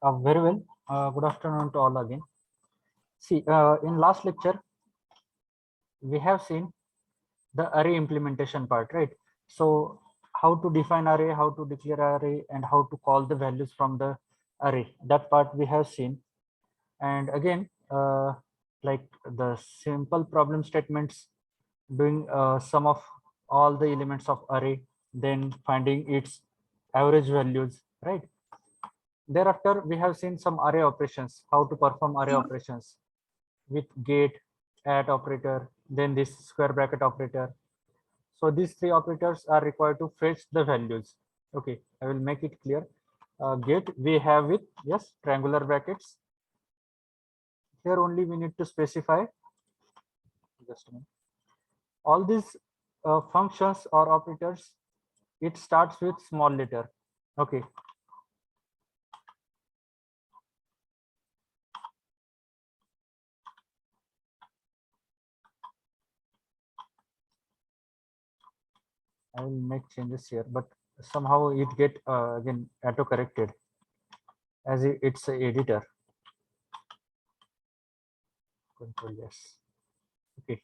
Very well. Good afternoon to all again. See, in last lecture, we have seen the array implementation part, right? So how to define array, how to declare array, and how to call the values from the array. That part we have seen. And again, like the simple problem statements, doing sum of all the elements of array, then finding its average values, right? Thereafter, we have seen some array operations, how to perform array operations with get, add operator, then this square bracket operator. So these three operators are required to fetch the values. Okay, I will make it clear. Get we have with, yes, triangular brackets. Here only we need to specify, just a minute. All these functions or operators, it starts with small letter. Okay, I will make changes here, but somehow it get again auto corrected as it's a editor. Control yes. Okay.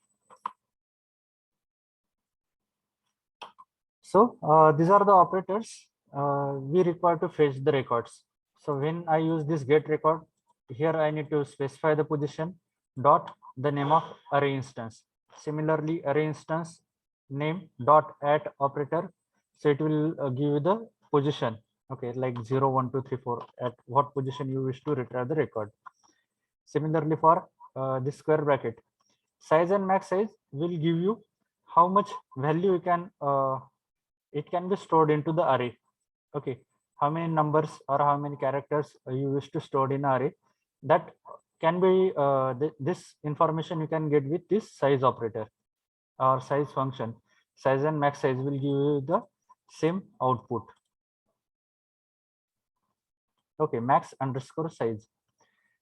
So these are the operators we require to fetch the records. So when I use this get record, here I need to specify the position dot the name of array instance. Similarly, array instance name dot at operator. So it will give you the position. Okay, like 0, 1, 2, 3, 4, at what position you wish to retrieve the record. Similarly, for this square bracket, size and max size will give you how much value you can it can be stored into the array. Okay, how many numbers or how many characters you wish to store in array, that can be this information you can get with this size operator or size function. Size and max size will give you the same output. Okay, max underscore size.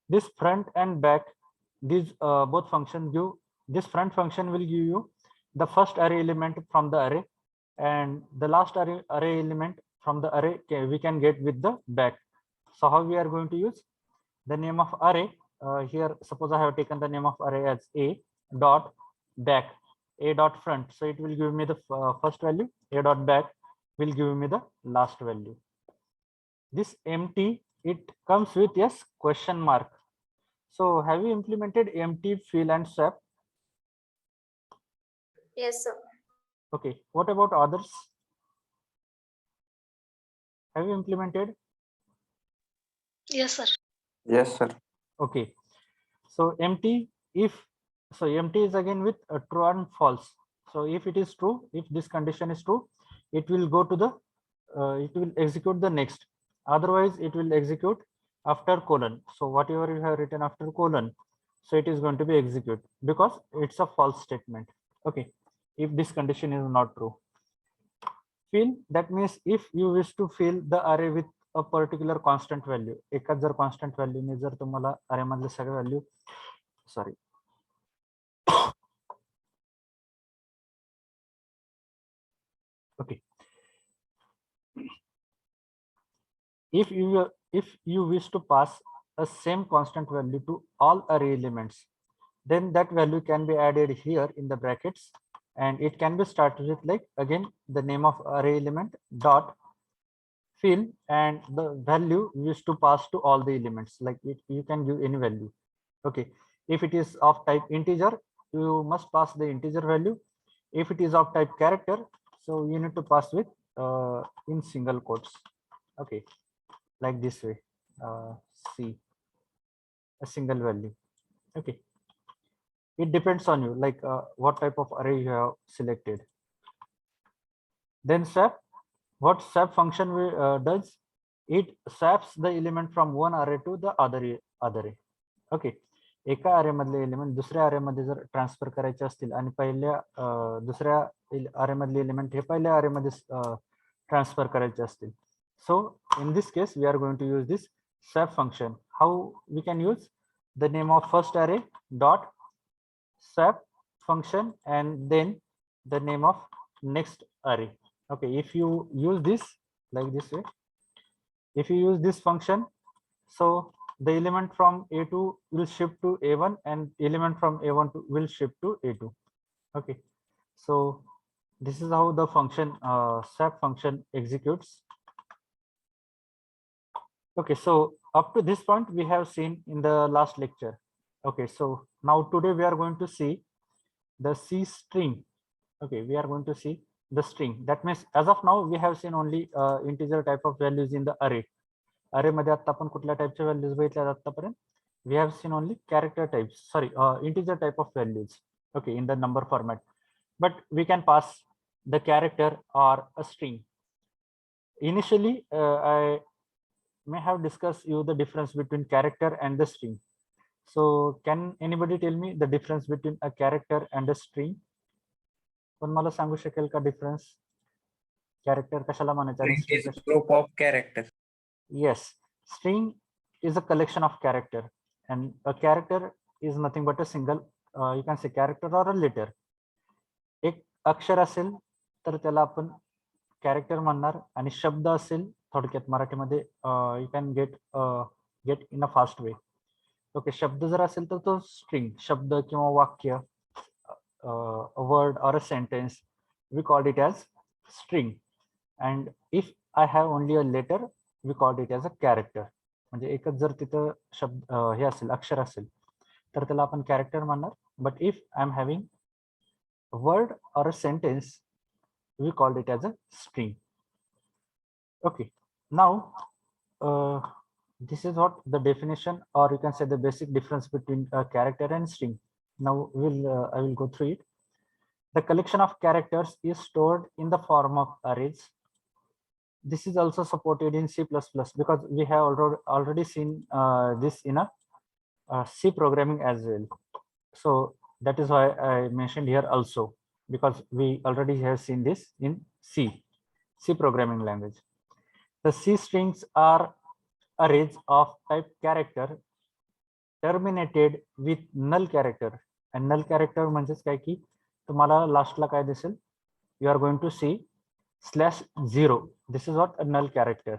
This front and back, these both functions give, this front function will give you the first array element from the array, and the last array element from the array we can get with the back. So how we are going to use the name of array? Here, suppose I have taken the name of array as a dot back, a dot front. So it will give me the first value. A dot back will give me the last value. This empty, it comes with yes question mark. So have you implemented empty, fill, and swap? Yes, sir. Okay. What about others? Have you implemented? Yes, sir. Yes, sir. Okay. So empty, if so empty is again with true and false. So if it is true, if this condition is true, it will go to the it will execute the next. Otherwise, it will execute after colon. So whatever you have written after colon, so it is going to be executed because it's a false statement. Okay. If this condition is not true. Fill, that means if you wish to fill the array with a particular constant value, एकच जर constant value ने जर तुम्हाला array मधले सगळे value, sorry, okay, if you wish to pass a same constant value to all array elements, then that value can be added here in the brackets, and it can be started with like again the name of array element dot fill and the value used to pass to all the elements, like you can give any value. Okay, if it is of type integer, you must pass the integer value. If it is of type character, so you need to pass with in single quotes. Okay, like this way, see a single value. Okay, it depends on you, like what type of array you have selected. Then swap, what swap function does, it swaps the element from one array to the other. Okay, एका अरे मधले element दुसऱ्या अरे मध्ये जर transfer करायचे असतील आणि पहिल्या दुसऱ्या अरे मधले एलिमेंट हे पहिल्या अरे मध्ये ट्रान्सफर करायचे असतील, so in this case we are going to use this swap function. How we can use the name of first array dot swap function and then the name of next array. Okay, if you use this like this way, if you use this function, So the element from A2 will shift to A1 and element from A1 will shift to A2. Okay, so this is how the function swap function executes. Okay, so up to this point we have seen in the last lecture. Okay, so now today we are going to see the C string. Okay, we are going to see the string. That means as of now we have seen only integer type of values in the array. Array मध्ये आता आपण कुठल्या टाइपच्या values बघितल्या आतापर्यंत? We have seen only character types, sorry, integer type of values. Okay, in the number format, but we can pass the character or a string. Initially, I may have discussed you the difference between character and the string. So can anybody tell me the difference between a character and a string? पण मला सांगू शकेल का difference? Character कशाला म्हणायचं आणि String string is group of character. Yes, string is a collection of character, and a character is nothing but a single, you can say character or a letter. एक अक्षर असेल तर त्याला आपण कॅरेक्टर म्हणणार, आणि शब्द असेल थोडक्यात मराठीमध्ये you can get in a fast way. Okay, शब्द जर असेल तर तो स्ट्रिंग, शब्द किंवा वाक्य, वर्ड और a sentence, we called it as string. And if I have only a letter, we called it as a character. म्हणजे एकच जर तिथं शब्द हे असेल, अक्षर असेल तर त्याला आपण कॅरेक्टर म्हणणार. But if I am having word or a sentence, we called it as a string. Okay, now this is what the definition, or you can say the basic difference between a character and string. Now I will go through it. The collection of characters is stored in the form of arrays. This is also supported in C++ because we have already seen this in a C programming as well. So that is why I mentioned here also, because we already have seen this in C programming language. The C strings are arrays of type character terminated with null character. And null character म्हणजेच काय की तुम्हाला लास्टला काय दिसेल, you are going to see /0. This is what a null character,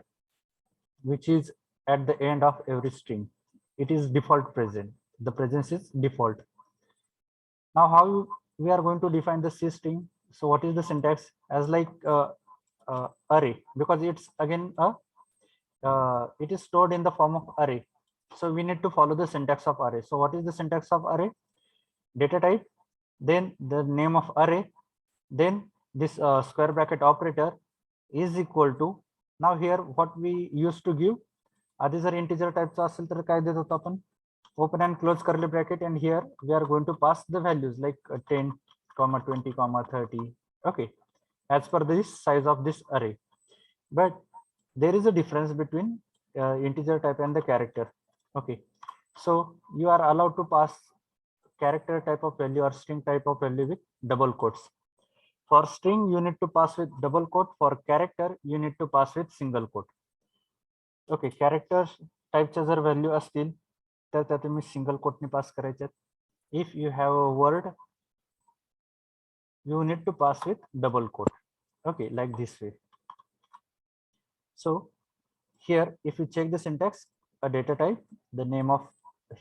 which is at the end of every string. It is default present. The presence is default. Now how we are going to define the C string? So what is the syntax? As like array, because it's again it is stored in the form of array. So we need to follow the syntax of array. So what is the syntax of array? Data type, then the name of array, then this square bracket operator is equal to. Now here what we used to give, आधी जर integer type असेल तर काय देत होतो आपण? Open and close curly bracket, and here we are going to pass the values like 10, 20, 30. Okay, as per this size of this array. But there is a difference between integer type and the character. Okay, so you are allowed to pass character type of value or string type of value with double quotes. For string you need to pass with double quote, for character you need to pass with single quote. Okay, character typeच्या जर value असतील तर त्या तुम्ही single कोटने पास करायचे. If you have a word, you need to pass with double quote. Okay, like this way. So here if you check the syntax, a data type, the name of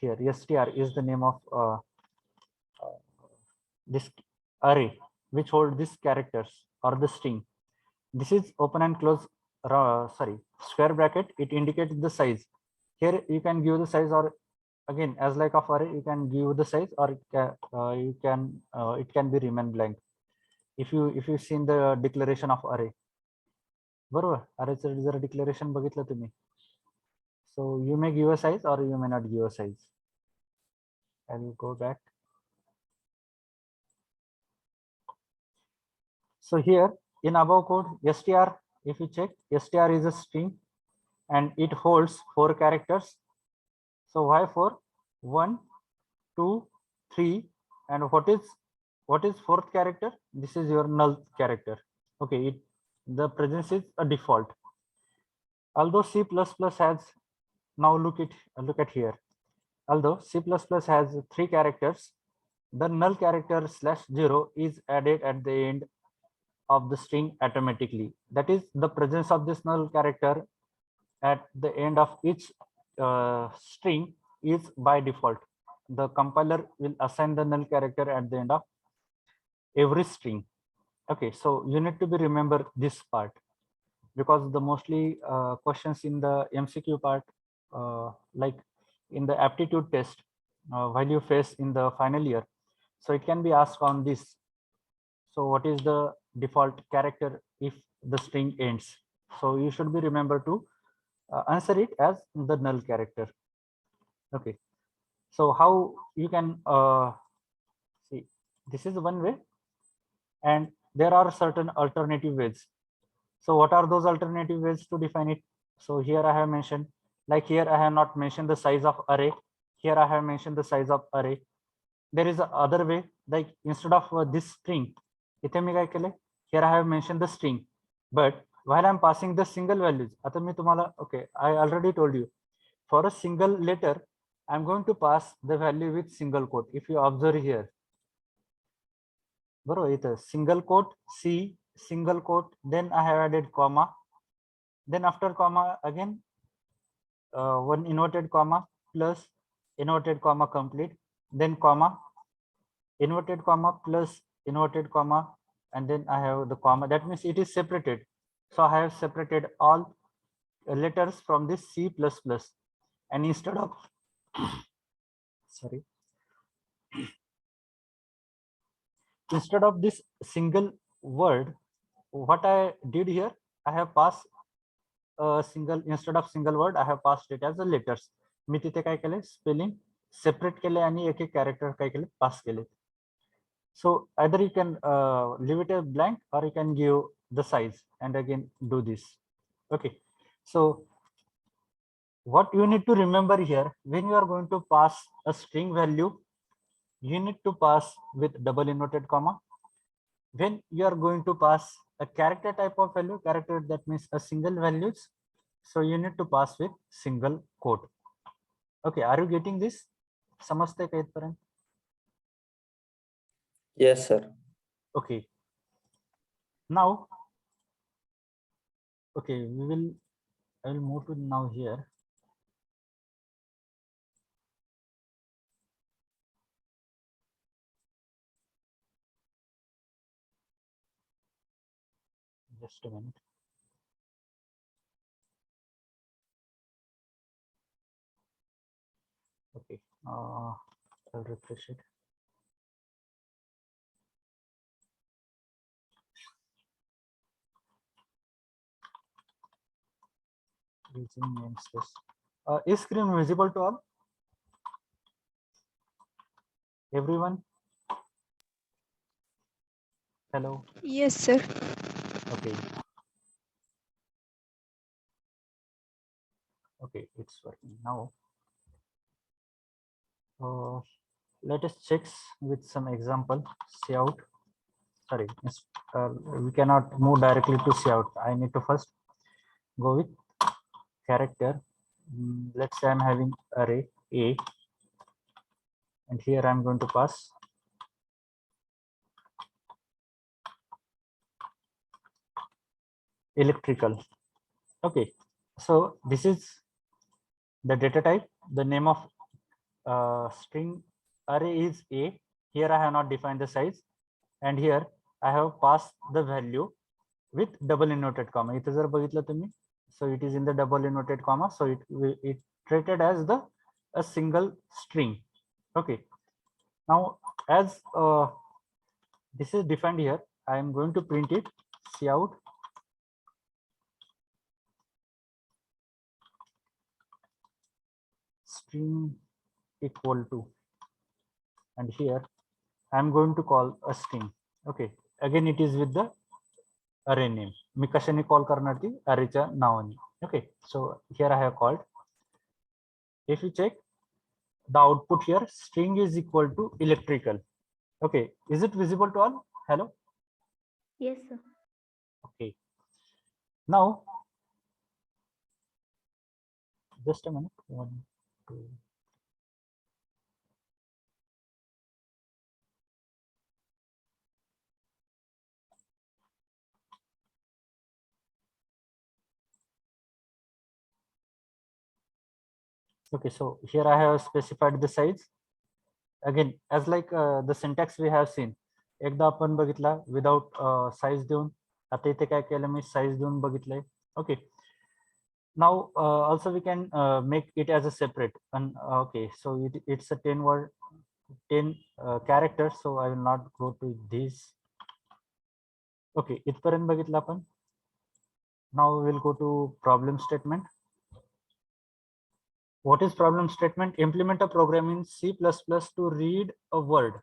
here str is the name of this array which hold these characters or the string. This is open and close square bracket, it indicates the size. Here you can give the size, or again as like of array you can give the size, or you can it can be remain blank. If you seen the declaration of array, बरोबर, arrayचं जर declaration बघितलं तुम्ही, so you may give a size or you may not give a size. I will go back. So here in above code str, if you check, str is a string and it holds 4 characters. So why 4? 1, 2, 3, and what is fourth character? This is your null character. Okay, the presence is a default. Although C++ has, now look at here. Although C++ has 3 characters, the null character /0 is added at the end of the string automatically. That is the presence of this null character at the end of each string is by default. The compiler will assign the null character at the end of every string. Okay, so you need to be remember this part, because the mostly questions in the MCQ part, like in the aptitude test, while you face in the final year, so it can be asked on this. So what is the default character if the string ends? So you should be remember to answer it as the null character. Okay, so how you can see, this is one way, and there are certain alternative ways. So what are those alternative ways to define it? So here I have mentioned, like here I have not mentioned the size of array. Here I have mentioned the size of array. There is a other way, like instead of this string, here I have mentioned the string, but while I'm passing the single values, okay, I already told you, for a single letter, I'm going to pass the value with single quote. If you observe here, bro, it is single quote, C, single quote, then I have added comma, then after comma again, one inverted comma plus inverted comma complete, then comma, inverted comma plus inverted comma, and then I have the comma. That means it is separated. So I have separated all letters from this C++, and instead of sorry, instead of this single word, what I did here, I have passed a single, instead of single word, I have passed it as a letters. मी तिथे काय केले, spelling separate केले आणि एक एक character काय केले, पास केले. So either you can leave it a blank, or you can give the size and again do this. Okay, so what you need to remember here, when you are going to pass a string value, you need to pass with double inverted comma. When you are going to pass a character type of value, character, that means a single values, so you need to pass with single quote. Okay, are you getting this? समजते का इथपर्यंत? Yes, sir. Okay. Now, okay, I will move to now here. Just a minute. Okay, I'll refresh it. Using namespace. Is screen visible to all? Everyone? Hello. Yes, sir. Okay. Okay, it's working now. Let us check with some example. See out. Sorry, we cannot move directly to see out. I need to first go with character. Let's say I'm having array A, and here I'm going to pass electrical. Okay, so this is the data type. The name of string array is A. Here I have not defined the size, and here I have passed the value with double inverted comma. It is so it is in the double inverted comma, so it treated as a single string. Okay, now as this is defined here, I am going to print it. See out. String equal to, and here I'm going to call a string. Okay, again it is with the array name. मी कशाने call करणार ती अरेच्या नावाने. Okay, so here I have called. If you check the output here, string is equal to electrical. Okay, is it visible to all? Hello. Yes, sir. Okay, now just a minute. 1, 2. Okay, so here I have specified the size. Again, as like the syntax we have seen, एकदा आपण बघितला without size देऊन, आता इथे काय केलं मी size देऊन बघितलंय. Okay, now also we can make it as a separate, and okay, so it's a 10 word, 10 characters, so I will not go to these. Okay, इथपर्यंत बघितलं आपण. Now we will go to problem statement. What is problem statement? Implement a program in C++ to read a word.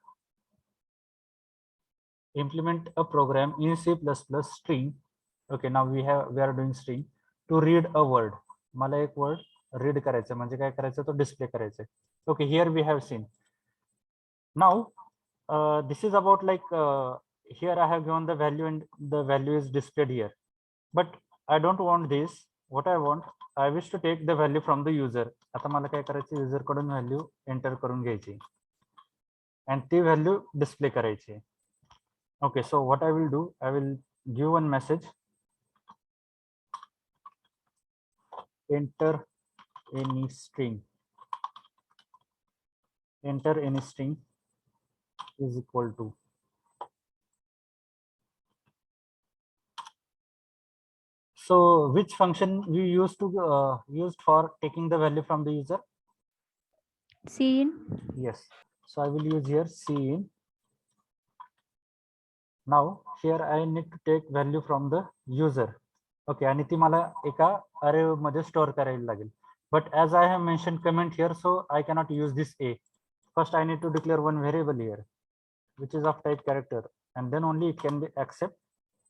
Implement a program in C++ string. Okay, now we are doing string to read a word. मला एक word read करायचं, म्हणजे काय करायचं, तो display करायचं. Okay, here we have seen. Now this is about like here I have given the value and the value is displayed here, but I don't want this. What I want, I wish to take the value from the user. आता मला काय करायचं, user कडून value enter करून घ्यायची and ती value display करायची. Okay, so what I will do, I will give one message, enter any string, enter any string is equal to, so which function we used to used for taking the value from the user? Cin. Yes, so I will use here cin. Now here I need to take value from the user. Okay, आणि ती मला एका array मध्ये store करायला लागेल. But as I have mentioned comment here, so I cannot use this a. First I need to declare one variable here, which is of type character, and then only it can be accept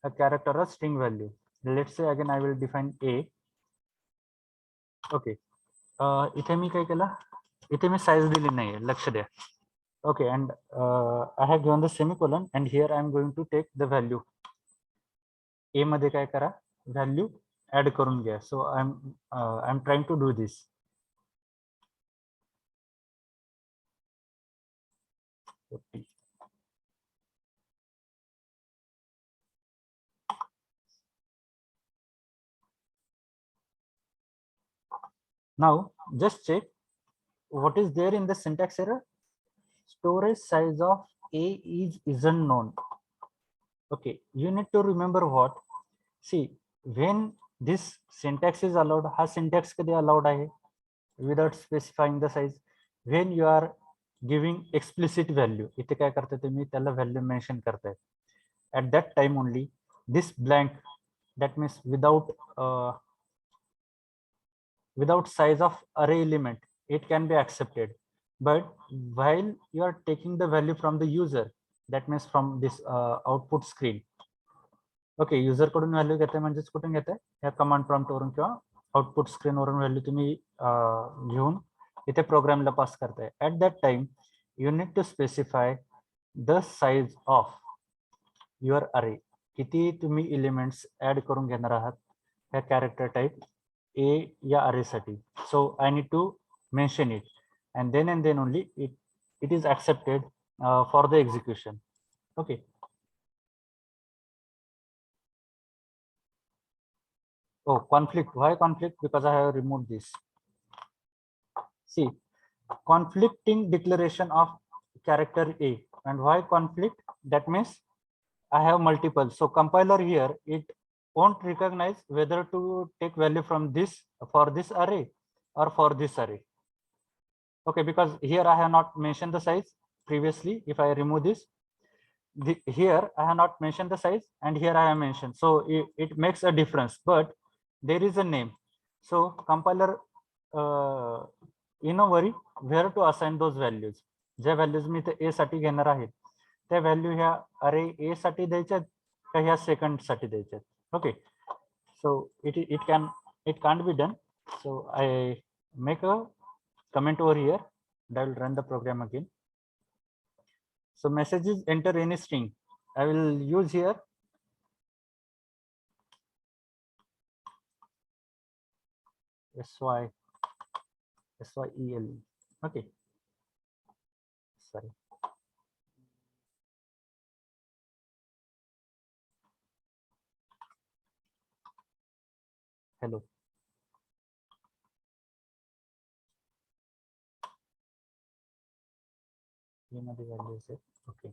a character or string value. Let's say again I will define a. Okay, इथे मी काय केलं, इथे मी size दिली नाही, लक्ष द्या. Okay, and I have given the semicolon, and here I am going to take the value. A मध्ये काय करा, value add करून घ्या. So I'm trying to do this. Okay. Now just check what is there in the syntax error. Storage size of A isn't known. Okay, you need to remember what. See, when this syntax is allowed, हा syntax कधी allowed आहे? Without specifying the size. When you are giving explicit value, इथे काय करते तुम्ही, त्याला value mention करताय. At that time only, this blank, that means without size of array element, it can be accepted. But while you are taking the value from the user, that means from this output screen. Okay, user कडून value घेते म्हणजेच कुठून घेते, या command prompt वरून किंवा output screen वरून value तुम्ही घेऊन इथे प्रोग्रामला पास करताय. At that time you need to specify the size of your array. किती तुम्ही एलिमेंट्स ऍड करून घेणार आहात ह्या कॅरेक्टर टाइप ए या अरे साठी. So I need to mention it, and then only it is accepted for the execution. Okay. Oh, conflict. Why conflict? Because I have removed this. See, conflicting declaration of character A. And why conflict? That means I have multiple. So compiler here, it won't recognize whether to take value from this for this array or for this array. Okay, because here I have not mentioned the size previously. If I remove this, here I have not mentioned the size, and here I have mentioned. So it makes a difference, but there is a name. So compiler in a worry where to assign those values. ज्या values मी ए साठी घेणार आहेत त्या value ह्या अरे ए साठी द्यायच्यात का ह्या सेकंड साठी द्यायच्यात. Okay, so it can't be done. So I make a comment over here and I will run the program again. So messages enter any string. I will use here syele. Okay, sorry. Hello. You know the value is it. Okay.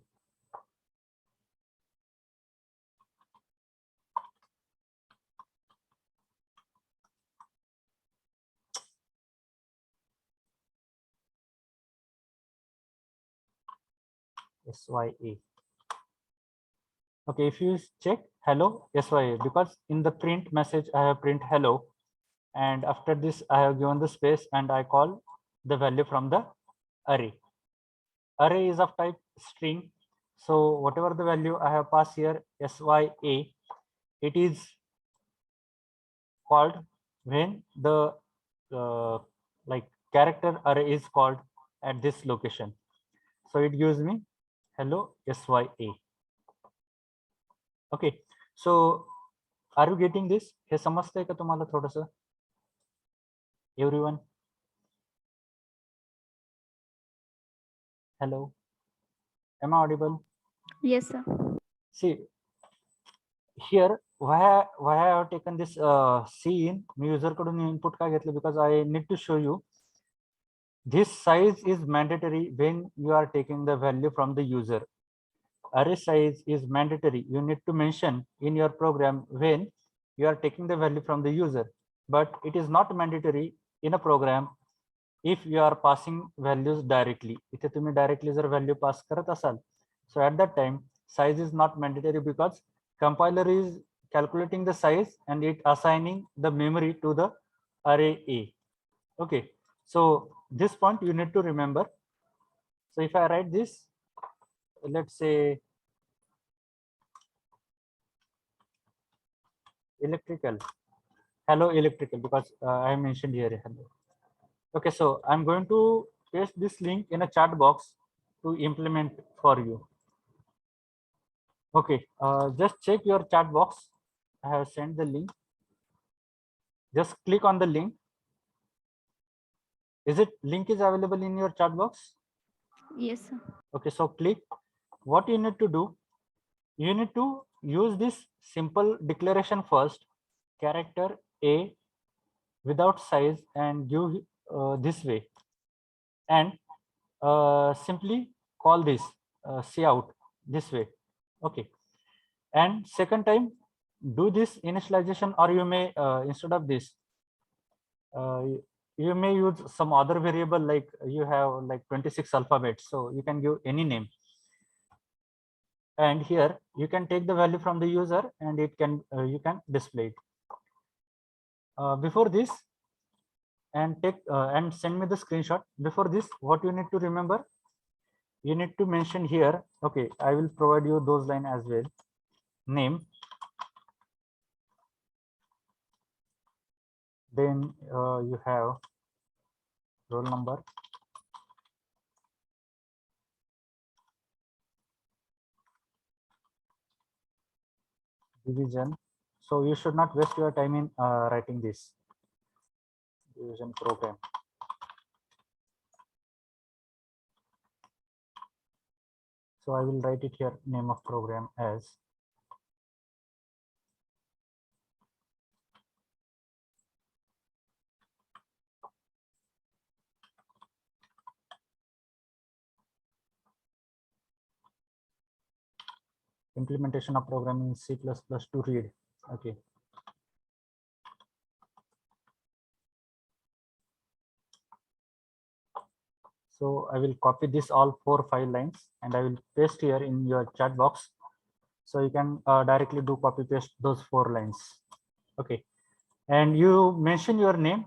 SYA. Okay, if you check hello SYA, because in the print message I have print hello, and after this I have given the space and I call the value from the array. Array is of type string, so whatever the value I have passed here SYA, it is called when the like character array is called at this location. So it gives me hello SYA. Okay, so are you getting this? हे समजतंय का तुम्हाला थोडंसं? Everyone? Hello? Am I audible? Yes, sir. See, here why I have taken this C in, me user कडून input का घेतलं, because I need to show you this size is mandatory when you are taking the value from the user. Array size is mandatory. You need to mention in your program when you are taking the value from the user, but it is not mandatory in a program if you are passing values directly. इथे तुम्ही directly जर value pass करत असाल, so at that time size is not mandatory because compiler is calculating the size and it assigning the memory to the array A. Okay, so this point you need to remember. So if I write this, let's say electrical, hello electrical, because I mentioned here hello. Okay, so I'm going to paste this link in a chat box to implement for you. Okay, just check your chat box. I have sent the link. Just click on the link. Is it link is available in your chat box? Yes, sir. Okay, so click. What you need to do, you need to use this simple declaration first, character A without size, and give this way, and simply call this cout this way. Okay, and second time do this initialization, or you may instead of this you may use some other variable, like you have like 26 alphabets, so you can give any name, and here you can take the value from the user and it can you can display it. Before this, and take and send me the screenshot. Before this, what you need to remember, you need to mention here. Okay, I will provide you those line as well. Name, then you have roll number, division. So you should not waste your time in writing this division program. So I will write it here, name of program as implementation of programming in C++ to read. Okay. So I will copy this all 4 5 lines and I will paste here in your chat box. So you can directly do copy paste those 4 lines. Okay. And you mention your name.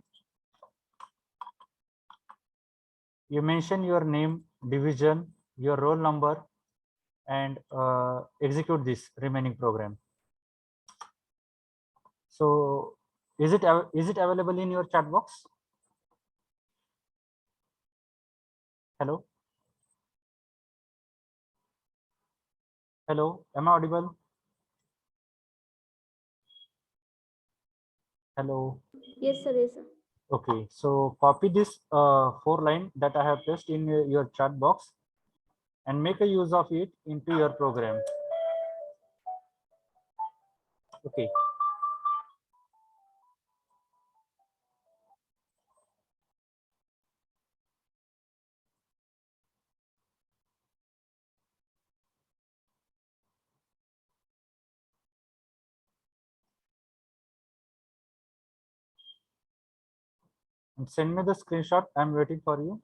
You mention your name, division, your roll number, and execute this remaining program. So is it available in your chat box? Hello? Hello, am I audible? Hello. Yes, sir. Yes, sir. Okay, so copy this 4 line that I have pasted in your chat box and make a use of it into your program. Okay. And send me the screenshot. I'm waiting for you.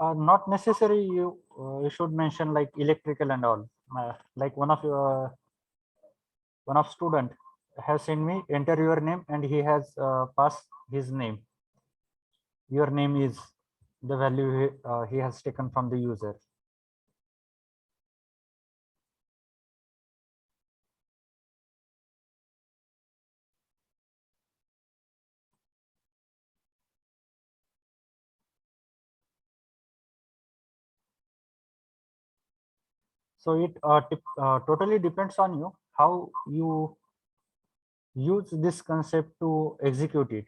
Not necessary. You should mention like electrical and all. Like one of student has sent me enter your name and he has passed his name. Your name is the value he has taken from the user. So it totally depends on you how you use this concept to execute it.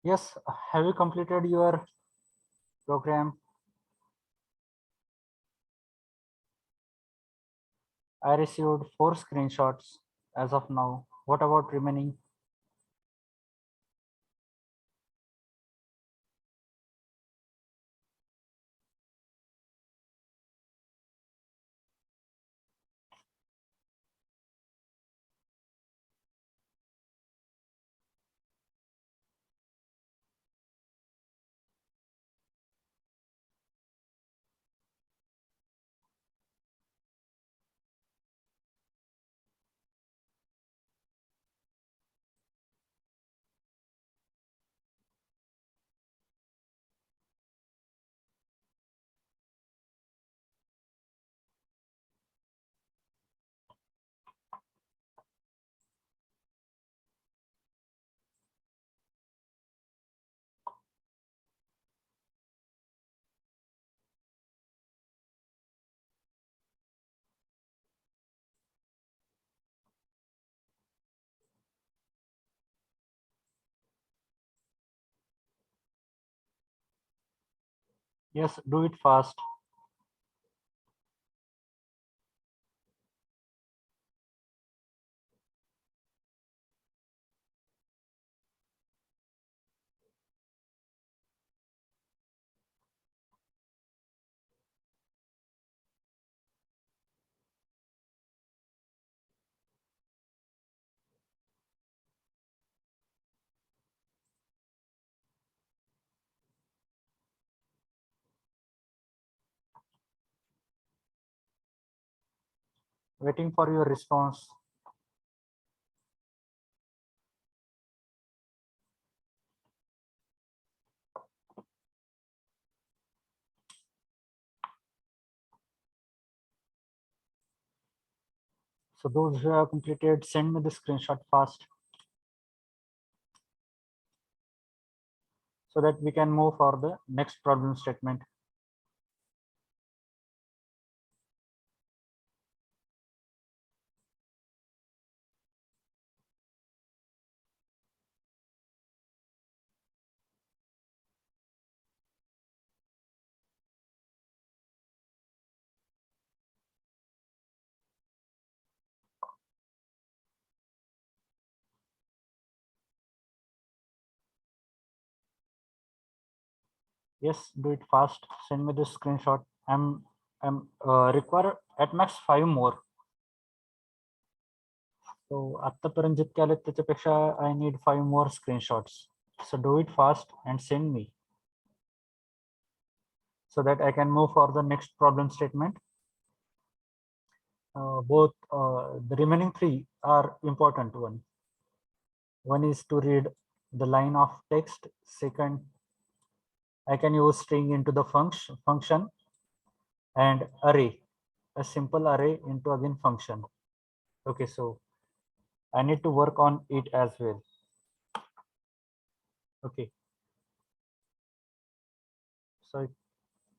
Yes, have you completed your program? I received 4 screenshots as of now. What about remaining? Yes, do it fast. Waiting for your response. So those who have completed, send me the screenshot fast so that we can move for the next problem statement. Yes, do it fast. Send me the screenshot. I'm require at max 5 more. So आतापर्यंत जितके आले त्याच्यापेक्षा I need 5 more screenshots. So do it fast and send me so that I can move for the next problem statement. Both the remaining 3 are important one. One is to read the line of text. Second, I can use string into the function and array, a simple array into again function. Okay, so I need to work on it as well. Okay, so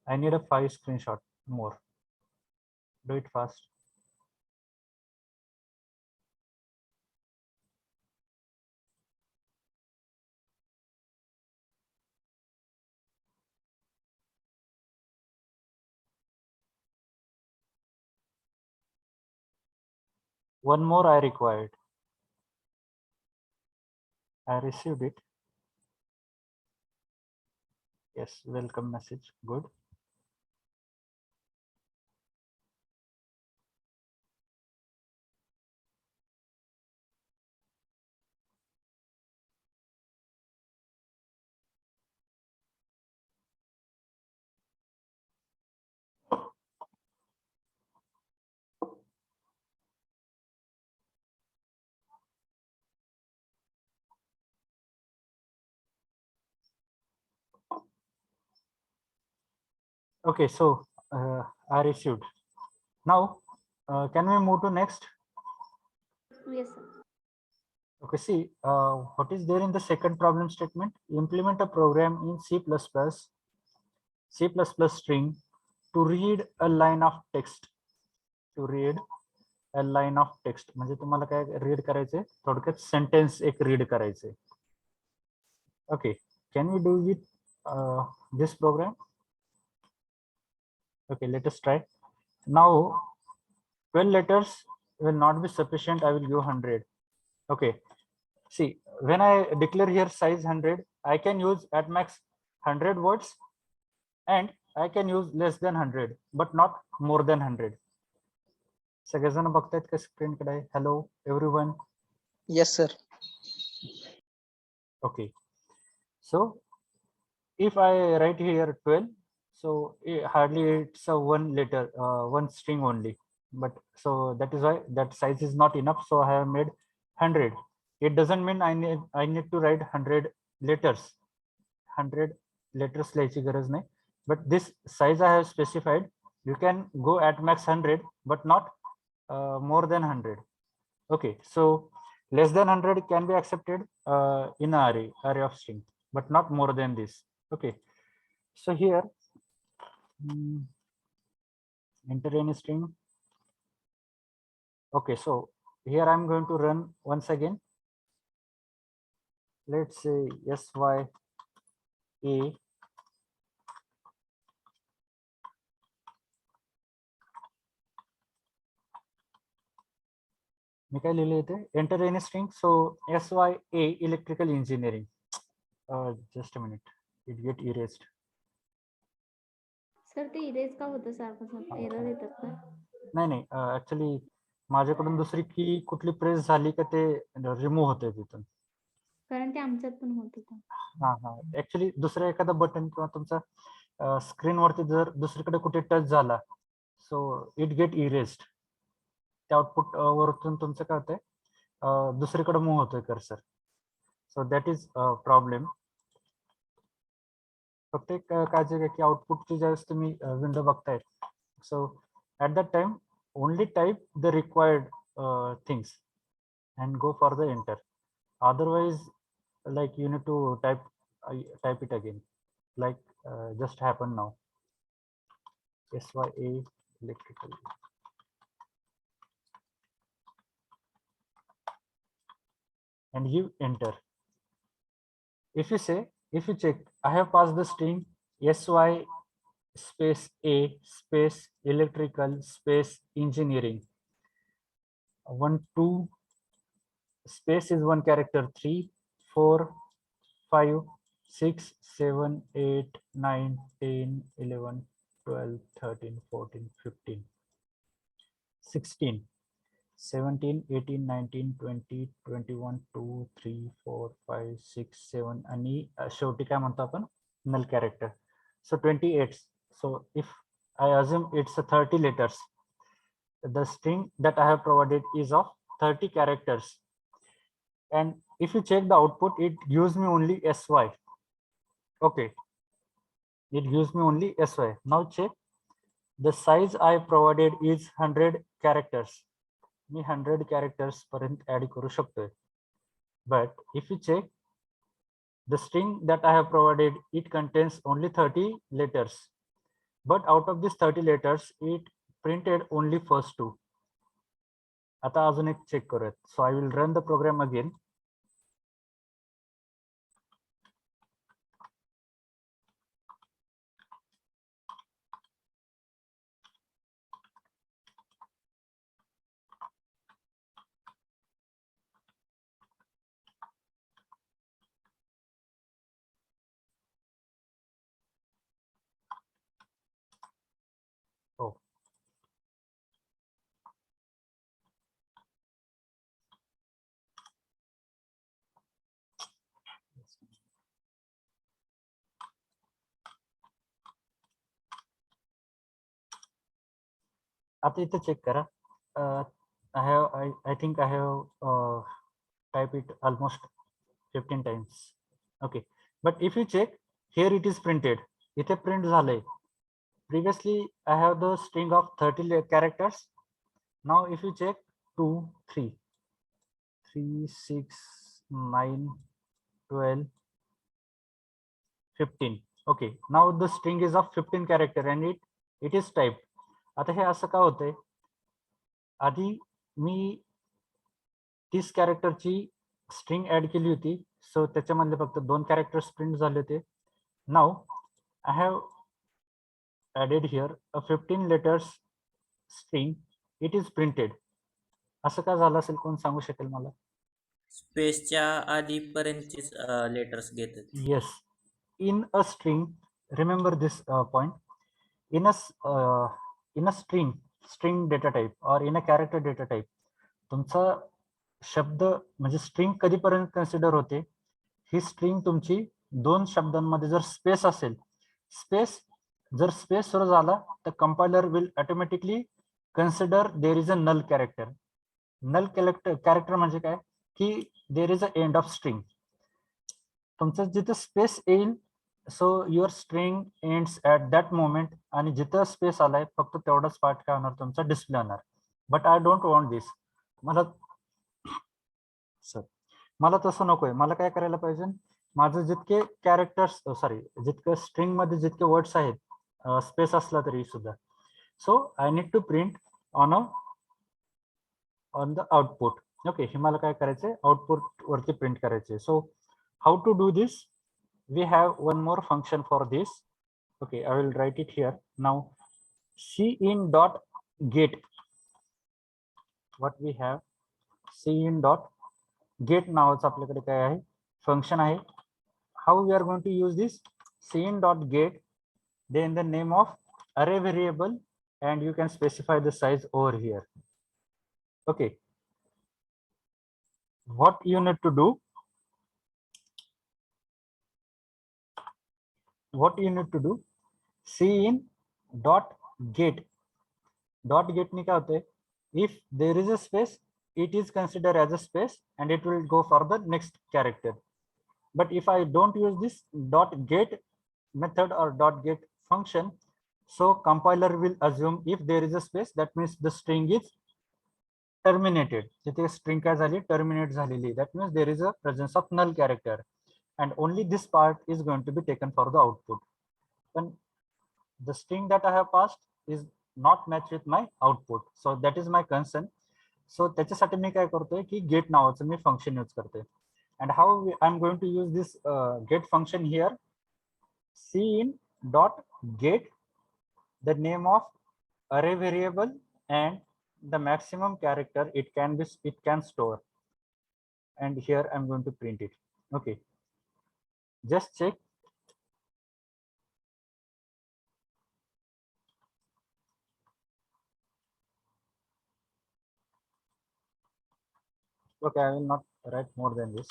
I need a 5 screenshot more. Do it fast. One more I required. I received it. Yes, welcome message. Good. Okay, so I received. Now, can we move to next? Yes, sir. Okay, see what is there in the second problem statement. Implement a program in C++, C++ string to read a line of text. To read a line of text. म्हणजे तुम्हाला काय read करायचंय थोडक्यात sentence एक read करायचंय. Okay, Can we do with this program? Okay, let us try. Now 12 letters will not be sufficient. I will give 100. Okay, see, when I declare here size 100, I can use at max 100 words, and I can use less than 100, but not more than 100. सगळेजण बघतायत का screen कडे? Hello everyone. Yes, sir. Okay, so if I write here 12, so hardly it's a one letter, one string only. But so that is why that size is not enough. So I have made 100. It doesn't mean I need to write 100 letters. 100 letters लिहायची गरज नाही. But this size I have specified. You can go at max 100, but not more than 100. Okay, so less than 100 can be accepted in array of string, but not more than this. Okay, so here enter any string. Okay, so here I'm going to run once again. Let's say SYA. मी काय लिहिले इथे? Enter any string. So SYA electrical engineering. Just a minute, it get erased. Sir ते erase का होतं सारखं सारखं error येतात का? नाही नाही, ऍक्च्युली माझ्याकडून दुसरी की कुठली प्रेस झाली का ते रिमूव्ह होते तिथून. कारण ते आमच्यात पण होत होतं. हा हा, ऍक्च्युली दुसरं एखादा बटन किंवा तुमचा स्क्रीन वरती जर दुसरीकडे कुठे टच झाला, सो इट गेट इरेस्ड. त्या आउटपुट वरतून तुमचं काय होतंय, दुसरीकडे मूव्ह होतोय cursor. So that is problem. फक्त एक काळजी घ्या की आउटपुटची ज्यावेळेस तुम्ही विंडो बघताय, सो at that time only type the required things and go for the enter. Otherwise, like you need to type it again, like just happened now. SYA electrical. And give enter. If you check, I have passed the string SY space A space electrical space engineering. 1 2 space is one character, 3 4 5 6 7 8 9 10 11 12 13 14 15 16 17 18 19 20 21 2 3 4 5 6 7 आणि शेवटी काय म्हणतो आपण, null character. So 28. So if I assume it's a 30 letters, the string that I have provided is of 30 characters. And if you check the output, it gives me only SY. Okay, it gives me only SY. Now check, the size I provided is 100 characters. Me 100 characters पर्यंत add करू शकतोय. But if you check, the string that I have provided, it contains only 30 letters. But out of these 30 letters, it printed only first two. आता अजून एक check करूयात. So I will run the program again. Oh. आता इथे check करा. I think I have typed it almost 15 times. Okay, but if you check, here it is printed. इथे print झालंय. Previously I have the string of 30 characters. Now if you check 2 3 3 6 9 12 15. Okay, now the string is of 15 character and it is typed. आता हे असं का होतंय, आधी मी 30 कॅरेक्टरची string add केली होती, सो त्याच्यामधले फक्त 2 कॅरेक्टर्स प्रिंट झाले होते. नाव I have added here a 15 letters string, it is printed. असं का झालं असेल, कोण सांगू शकेल मला? स्पेसच्या आधीपर्यंतचीच लेटर्स घेतात. Yes, in a string, remember this point. In a string data type or in a character data type, तुमचा शब्द म्हणजे स्ट्रिंग कधीपर्यंत कन्सिडर होते? ही स्ट्रिंग तुमची 2 शब्दांमध्ये जर स्पेस असेल, जर स्पेस सुरू झाला तर compiler will automatically consider there is a null character. Null character म्हणजे काय की there is a end of string. तुमचं जिथं स्पेस येईल, so your string ends at that moment, आणि जिथं स्पेस आलाय फक्त तेवढाच पार्ट काय होणार तुमचा डिस्प्ले होणार. But I don't want this. मला तसं नकोय. मला काय करायला पाहिजे, माझं जितके कॅरेक्टर्स जितकं स्ट्रिंग मध्ये जितके वर्ड्स आहेत, स्पेस असला तरी सुद्धा, so I need to print on the output. Okay, हे मला काय करायचंय, आउटपुट वरती प्रिंट करायचे. सो how to do this? We have one more function for this. Okay, I will write it here. Now cin dot get, what we have, cin dot get नावाचं आपल्याकडे काय आहे, फंक्शन आहे. How we are going to use this? Cin dot get, then the name of array variable, and you can specify the size over here. Okay, what you need to do, cin dot get. Dot गेटने काय होतंय, if there is a space it is consider as a space and it will go for the next character. But if I don't use this dot get method or dot get function, so compiler will assume if there is a space, that means the string is terminated. तिथे string काय झाली, terminate झालेली. That means there is a presence of null character, and only this part is going to be taken for the output. Then the string that I have passed is not match with my output, so that is my concern. So त्याच्यासाठी मी काय करतोय की gate नावाचं मी function use करतोय. And how I'm going to use this get function here, cin dot get the name of array variable and the maximum character it can store, and here I'm going to print it. Okay, just check. Okay, I will not write more than this.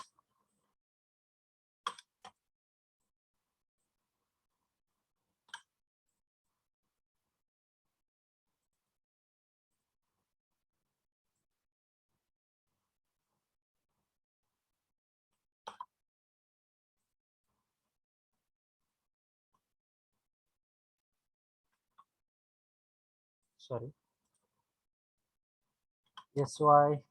Sorry. SYELECTRICA.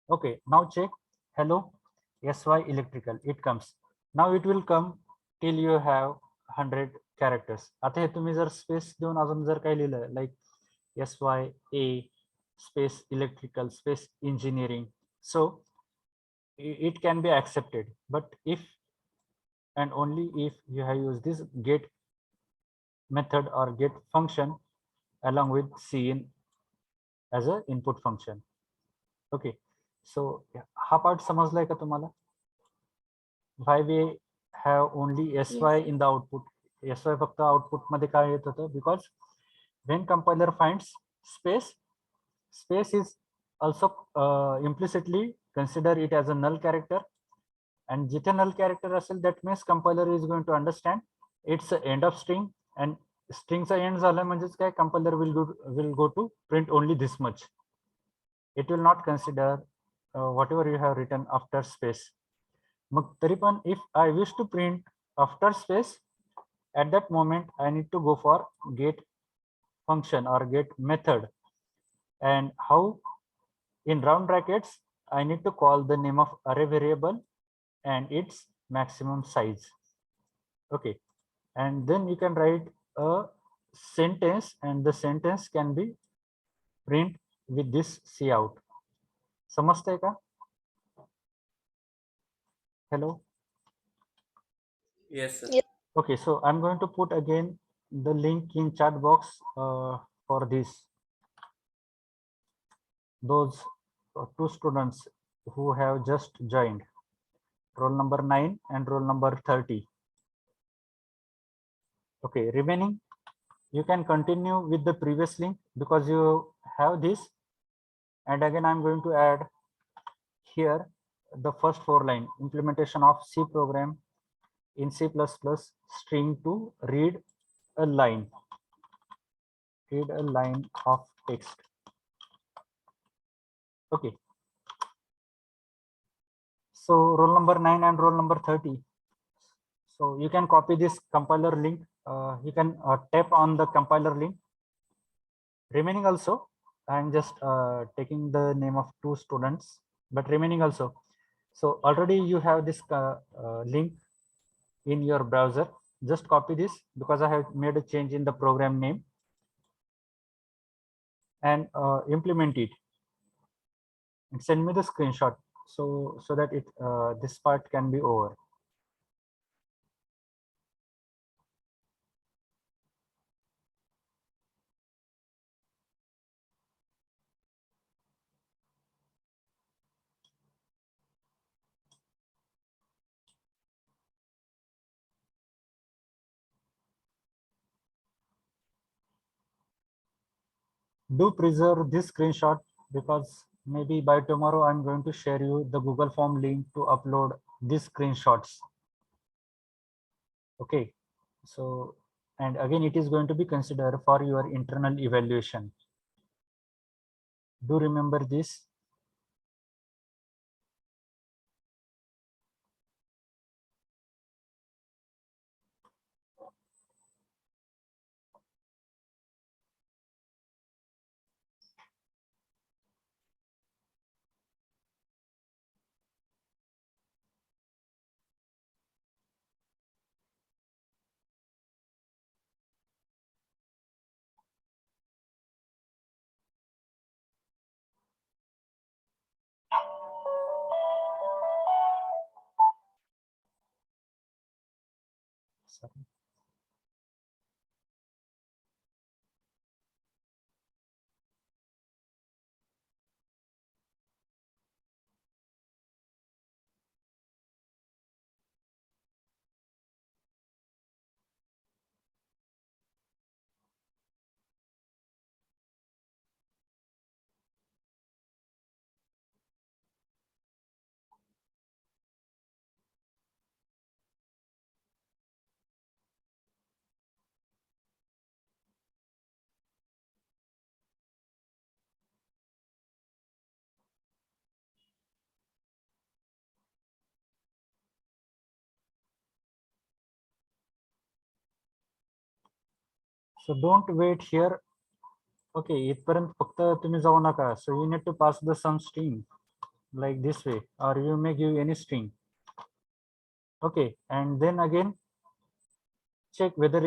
Okay, now check. Hello, SY electrical, it comes. Now it will come till you have 100 characters. आता हे तुम्ही जर space देऊन अजून जर काही लिहिलं, like SYA space electrical space engineering, so it can be accepted. But if and only if you have used this get method or get function along with cin as a input function. Okay, so हा part समजलाय का तुम्हाला? Why we have only SY Yes. in the output? SY फक्त output मध्ये काय येत होतं, because when compiler finds space, space is also implicitly consider it as a null character, and जिथे null character असेल, that means compiler is going to understand it's a end of string, and string चा end झाला म्हणजेच काय, compiler will go to print only this much. It will not consider whatever you have written after space. मग तरी पण if I wish to print after space, at that moment I need to go for get function or get method, and how, in round brackets I need to call the name of array variable and its maximum size. Okay, and then you can write a sentence, and the sentence can be print with this cout. समजतंय का? Hello. Yes, sir. Okay, so I'm going to put again the link in chat box for this. Those two students who have just joined, roll number 9 and roll number 30. Okay, remaining, you can continue with the previous link because you have this. And again, I'm going to add here the first 4 line implementation of C program in C++ string to read a line of text. Okay, so roll number 9 and roll number 30. So you can copy this compiler link. You can tap on the compiler link. Remaining also, I'm just taking the name of 2 students, but remaining also. So already you have this link in your browser. Just copy this because I have made a change in the program name and implement it and send me the screenshot so that it this part can be over. Do preserve this screenshot because maybe by tomorrow I'm going to share you the Google Form link to upload these screenshots. Okay, so and again it is going to be considered for your internal evaluation. Do remember this. Sorry. So don't wait here. Okay, इथपर्यंत फक्त तुम्ही जाऊ नका. So you need to pass the some string like this way, or you may give any string. Okay, and then again check whether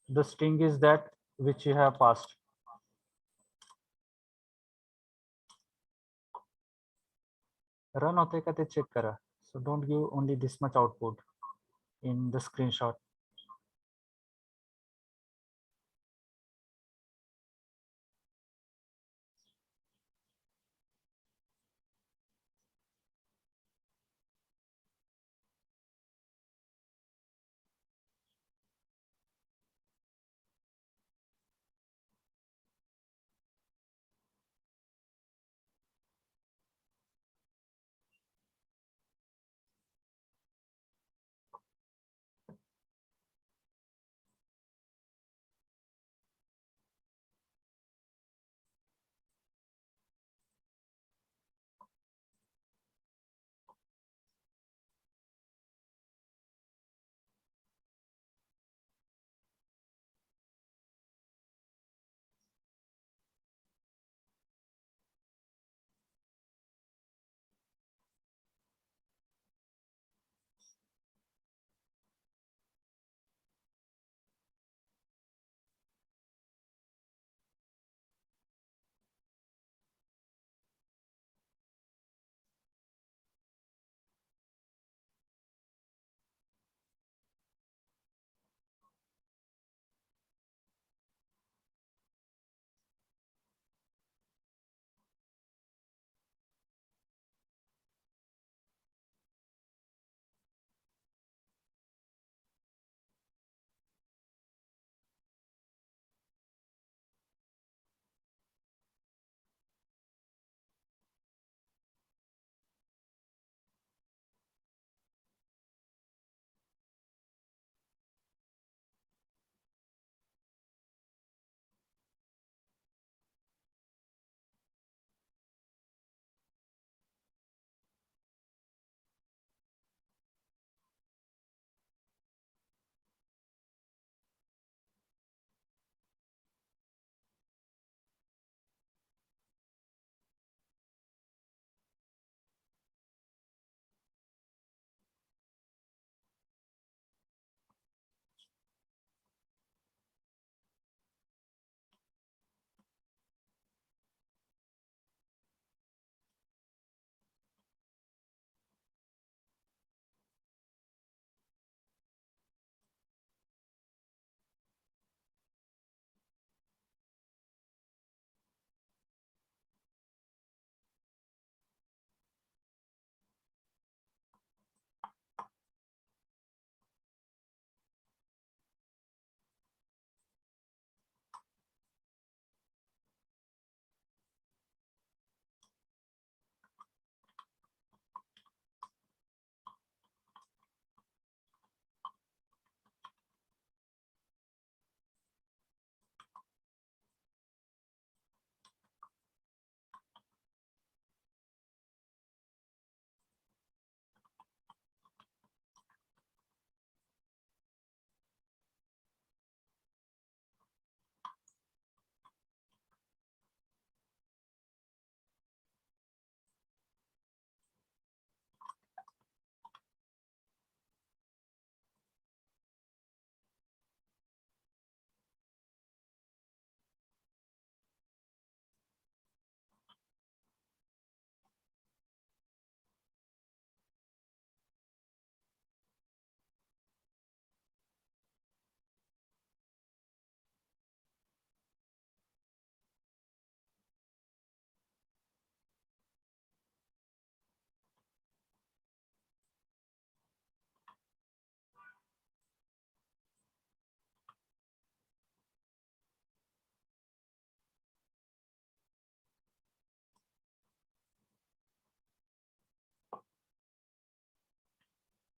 the string is that which you have passed. Run होते का ते check करा. So don't give only this much output in the screenshot.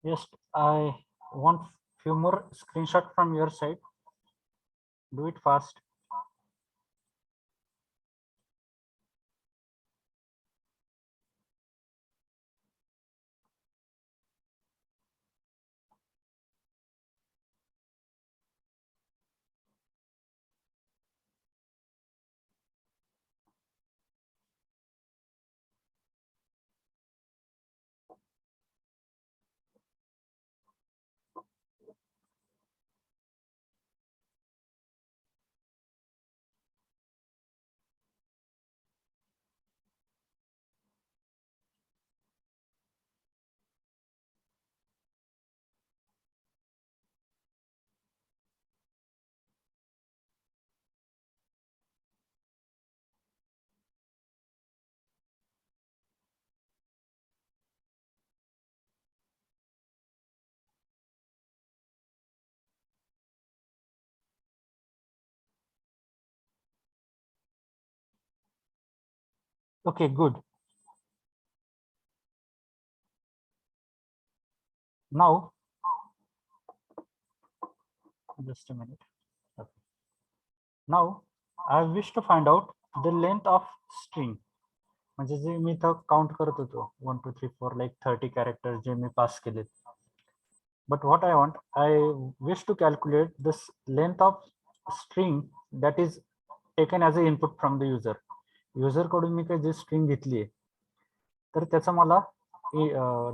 Yes, I want few more screenshot from your side. Do it fast. Okay, good. Now, just a minute. Okay. Now, I wish to find out the length of string. म्हणजे जे मी इथं count करत होतो 1 2 3 4 like 30 characters जे मी पास केले. But what I want, I wish to calculate this length of string that is taken as an input from the user. User कडून मी काही जे string घेतली आहे तर त्याचा मला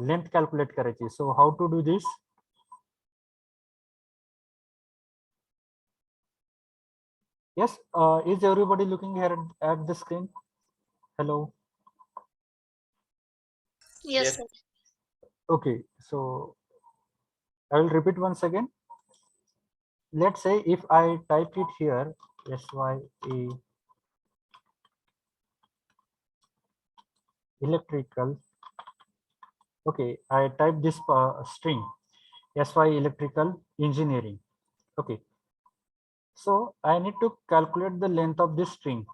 लेंथ कॅल्क्युलेट करायची. So how to do this? Yes, is everybody looking here at the screen? Hello. Yes, Yes. sir. Okay, so I will repeat once again. Let's say if I type it here, SYA electrical. Okay, I type this string SY electrical engineering. Okay, so I need to calculate the length of this string.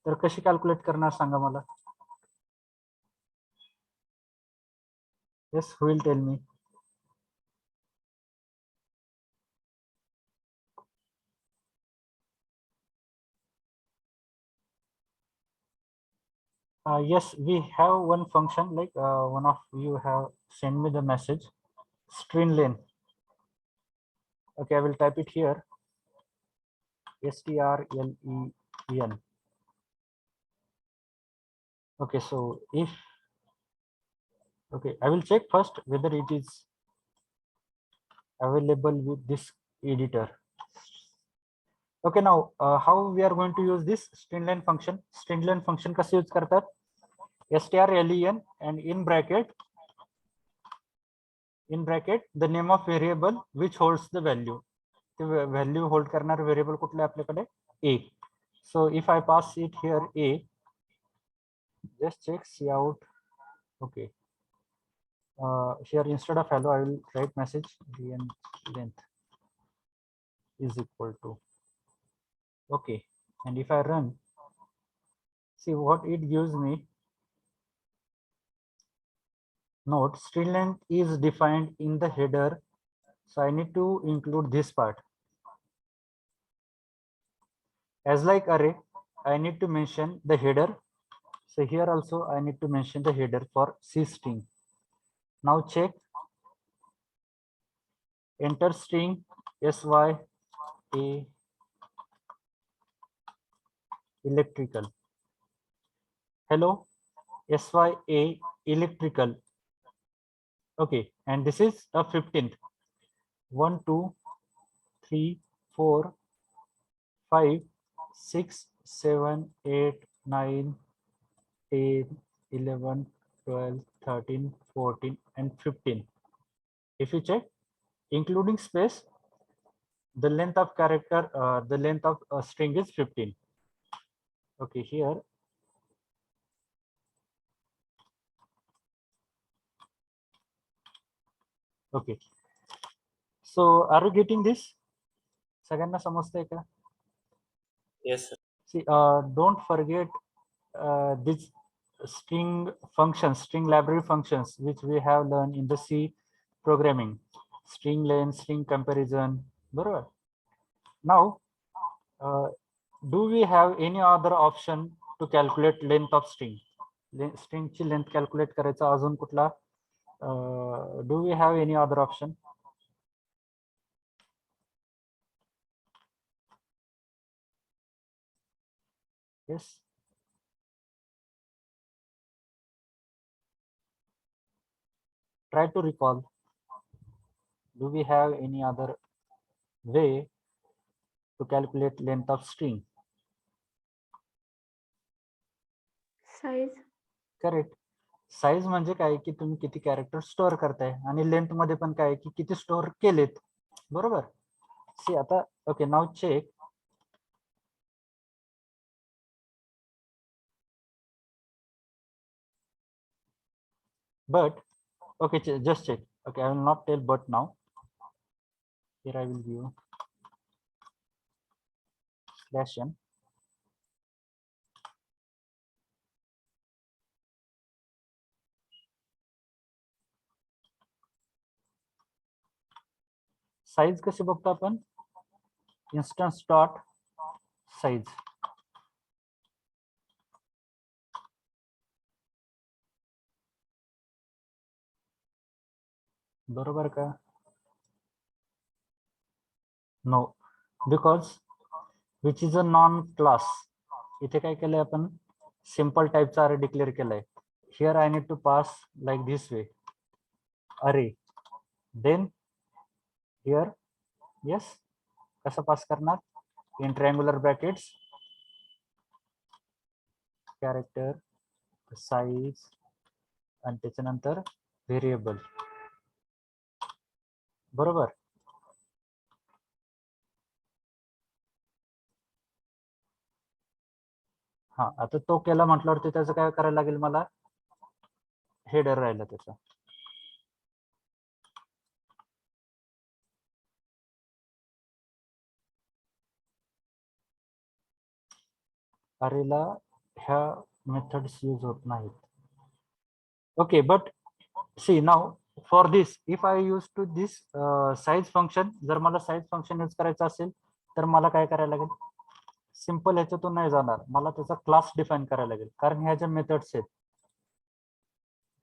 तर कशी calculate करणार सांगा मला? Yes, who will tell me? Yes, we have one function like one of you have sent me the message string length. Okay, I will type it here. STRLEN. Okay, so if okay, I will check first whether it is available with this editor. Okay, now how we are going to use this stringlen function? Stringlen function कसे use करतात? strlen and in bracket the name of variable which holds the value. The value hold करणार variable कुठले आपल्याकडे? A. So if I pass it here A, just check cout. Okay. Here instead of hello, I will write message dn length is equal to. Okay, and if I run, see what it gives me. Note string length is defined in the header, so I need to include this part. As like array, I need to mention the header. So here also I need to mention the header for C string. Now check, enter string SYA electrical. Hello, SYA electrical. Okay, and this is a 15th. 1 2 3 4 5 6 7 8 9 10 11 12 13 14 and 15. If you check, including space, the length of character, the length of a string is 15. Okay, here. Okay. So are you getting this? सगळ्यांना समजतंय का? Yes, sir. See, don't forget this string functions, string library functions, which we have learned in the C programming, string length, string comparison. बरोबर. Now, do we have any other option to calculate length of string? String ची length calculate करायचा अजून कुठला? Do we have any other option? Yes. Try to recall. Do we have any other way to calculate length of string? Size. Correct. Size म्हणजे काय की तुम्ही किती character store करताय आणि लेंथ मध्ये पण काय की किती स्टोअर केलेत. बरोबर. सी आता okay now check. But okay, just check. Okay, I will not tell but now. Here I will give slash n. Size कशी बघतो आपण? Instance dot size. बरोबर का? No, because which is a non class. इथे काय केलंय आपण? Simple टाइपचा अरे डिक्लेअर केलाय. Here I need to pass like this way. Array. Then here, yes, कसं पास करणार? In triangular brackets, character, size, आणि त्याच्यानंतर व्हेरिएबल. बरोबर. हा आता तो केला म्हटल्यावरती त्याचं काय करायला लागेल मला? हेडर राहिला त्याचा. अरेला ह्या मेथड्स यूज होत नाहीत. Okay, but see now for this if I use to this size function, जर मला साइज फंक्शन यूज करायचं असेल तर मला काय करायला लागेल? सिंपल ह्याच्यातून नाही जाणार, मला त्याचा क्लास डिफाइन करायला लागेल, कारण ह्या ज्या मेथड्स आहेत.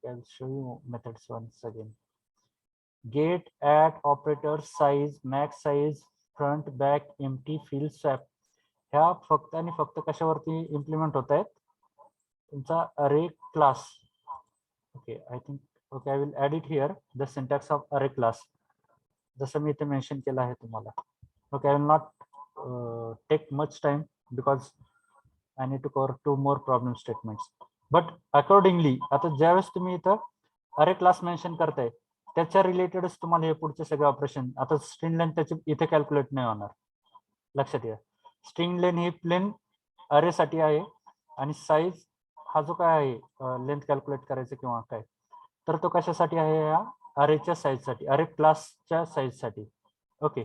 I'll show you methods once again. Get, add, operator, size, max size, front, back, empty, fill, swap. ह्या फक्त आणि फक्त कशावरती इम्प्लिमेंट होत आहेत? तुमचा array class. Okay, I think okay I will add it here the syntax of array class, जसं मी इथे मेन्शन केलं आहे तुम्हाला. Okay, I will not take much time because I need to cover 2 more problem statements. But accordingly आता ज्यावेळेस तुम्ही इथं अरे क्लास मेन्शन करताय त्याच्या रिलेटेडच तुम्हाला हे पुढचे सगळे ऑपरेशन, आता स्ट्रिंग लेंथ त्याची इथे कॅल्क्युलेट नाही होणार. लक्षात घ्या, स्ट्रिंग लेंथ ही प्लेन अरे साठी आहे आणि साईज हा जो काय आहे लेंथ कॅल्क्युलेट करायचं किंवा काय, तर तो कशासाठी आहे? या अरेच्या साईज साठी, अरे क्लासच्या साईज साठी. ओके,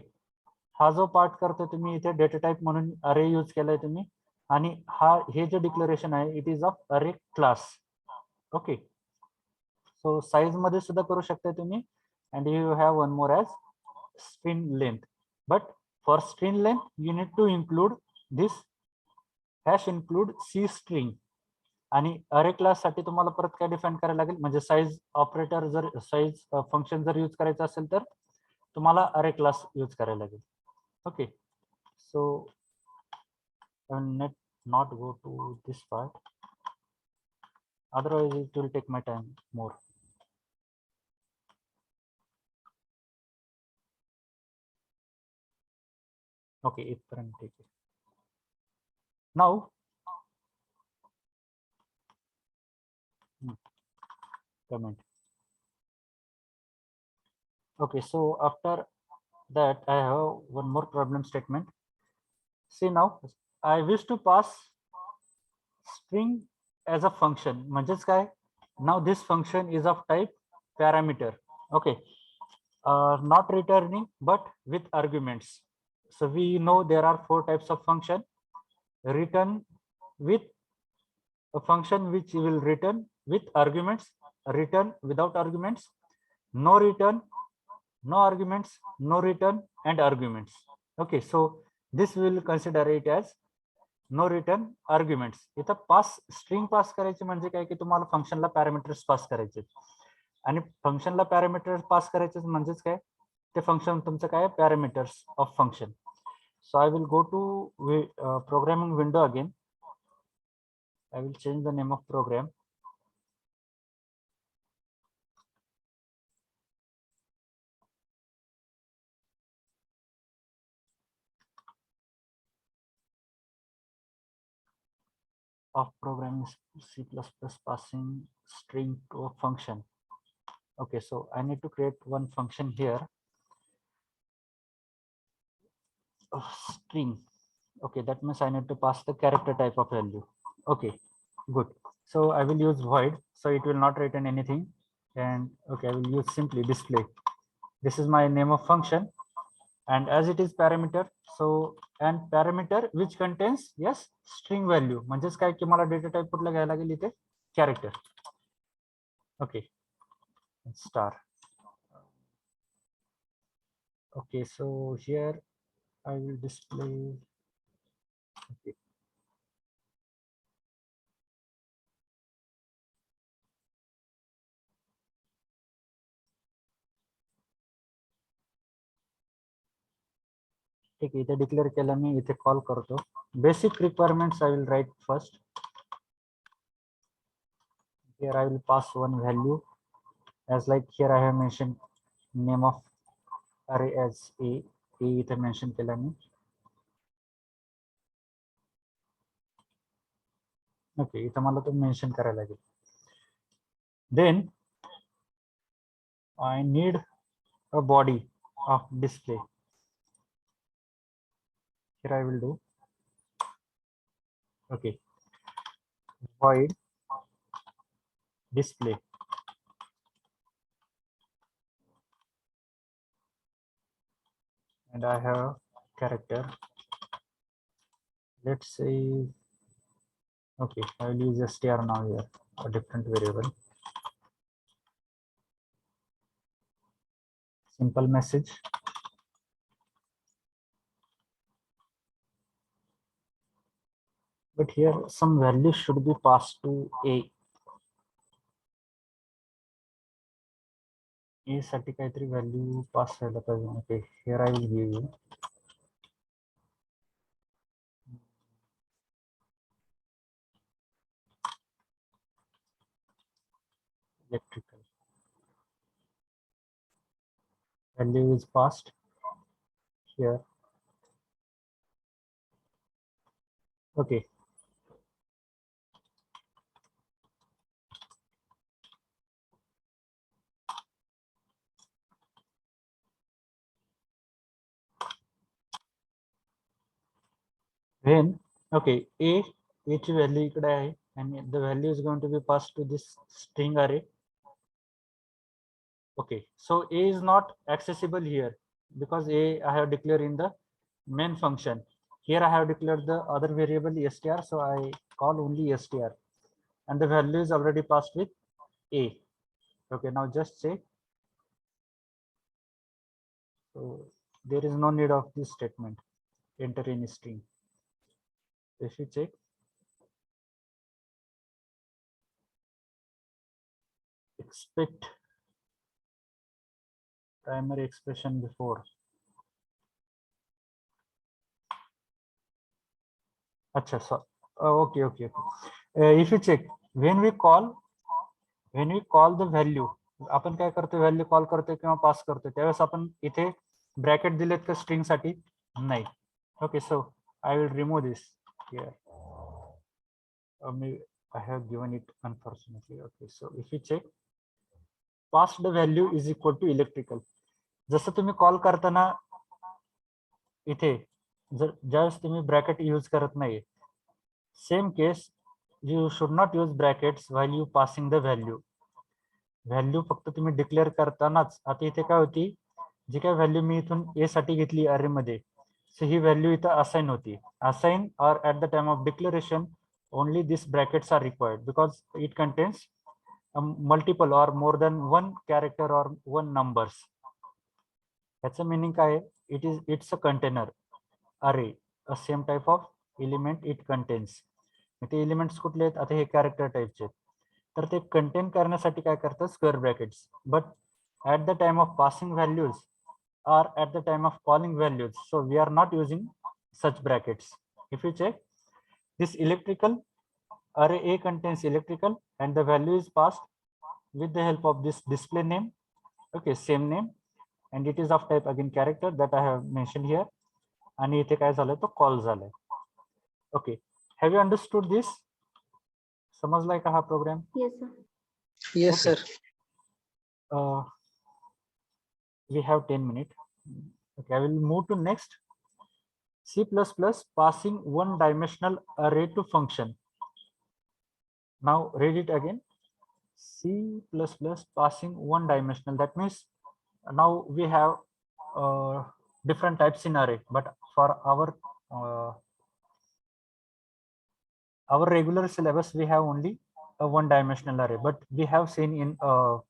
हा जो पार्ट करतो तुम्ही इथे डेटा टाइप म्हणून अरे यूज केलाय तुम्ही, आणि हा हे जे डिक्लेरेशन आहे it is of array class. Okay, so size मध्ये सुद्धा करू शकता तुम्ही. And you have one more as string length. But for string length you need to include this hash include C string. आणि अरे क्लास साठी तुम्हाला परत काय डिफाइन करायला लागेल? म्हणजे साइज ऑपरेटर जर साइज फंक्शन जर यूज करायचं असेल तर तुम्हाला अरे क्लास यूज करायला लागेल. Okay, so not go to this part, otherwise it will take my time more. Okay, इथपर्यंत ठीक आहे. Now comment. Okay, so after that I have one more problem statement. See now I wish to pass string as a function. म्हणजेच काय? Now this function is of type parameter. Okay, not returning but with arguments. So we know there are 4 types of function: return with a function which will return with arguments, return without arguments, no return, no arguments, no return, and arguments. Okay, so this we will consider it as no return arguments. इथं pass string pass करायची म्हणजे काय की तुम्हाला फंक्शनला parameters pass करायचे आणि फंक्शनला पॅरामीटर्स पास करायचे म्हणजेच काय ते फंक्शन तुमचं काय parameters of function. So I will go to programming window again. I will change the name of program. Of programming C++ passing string to a function. Okay, so I need to create one function here. String. Okay, that means I need to pass the character type of value. Okay, good. So I will use void, so it will not return anything. And okay, I will use simply display. This is my name of function, and as it is parameter, so and parameter which contains yes string value. म्हणजेच काय की मला data type कुठला घ्यायला लागेल इथे character. Okay, star. Okay, so here I will display. Okay. ठीक आहे, इथे डिक्लेअर केलं मी, इथे कॉल करतो. Basic requirements I will write first. Here I will pass one value as like here I have mentioned name of array as a. इथे mention केला मी. Okay, इथं मला तो मेन्शन करायला लागेल. Then I need a body of display. Here I will do okay void display. And I have character. Let's say okay, I will use str now here, a different variable. Simple message. But here some value should be passed to a. A साठी काहीतरी value pass व्हायला पाहिजे. Okay, here I will give you electrical. Value is passed here. Okay. Then okay, a ची value इकडे आहे and the value is going to be passed to this string array. Okay, so a is not accessible here because a I have declared in the main function. Here I have declared the other variable str, so I call only str and the value is already passed with a. Okay, now just check. So there is no need of this statement, enter any string. If you check, expect primary expression before. Acha, so okay. If you check, when we call the value, आपण काय करतो, value call करतो किंवा पास करतो त्यावेळेस आपण इथे bracket दिलेत का स्ट्रिंग साठी? नाही. Okay, so I will remove this here. I have given it unfortunately. Okay, so if you check, passed value is equal to electrical. जसं तुम्ही कॉल करताना इथे जर ज्यावेळेस तुम्ही ब्रॅकेट यूज करत नाही, same case you should not use brackets while you passing the value. Value फक्त तुम्ही डिक्लेअर करतानाच. आता इथे काय होती, जी काय व्हॅल्यू मी इथून ए साठी घेतली अरे मध्ये, सो ही व्हॅल्यू इथं असाइन होती. Assign or at the time of declaration only these brackets are required because it contains multiple or more than one character or one numbers. त्याचं meaning काय आहे? It's a container array, a same type of element it contains. ते elements कुठले आहेत? आता हे character टाईपचे आहेत. तर ते कंटेन करण्यासाठी काय करतात? Square brackets. But at the time of passing values or at the time of calling values, so we are not using such brackets. If you check, this electrical array A contains electrical and the value is passed with the help of this display name. Okay, same name, and it is of type again character that I have mentioned here. आणि इथे काय झालं? तो call झालाय. Okay, have you understood this? समजलाय का हा programme? Yes, sir. Yes, Okay. sir. We have 10 minutes. Okay, I will move to next. C++ passing one dimensional array to function. Now read it again. C++ passing one dimensional. That means now we have different types in array, but for our regular syllabus we have only a one dimensional array, but we have seen in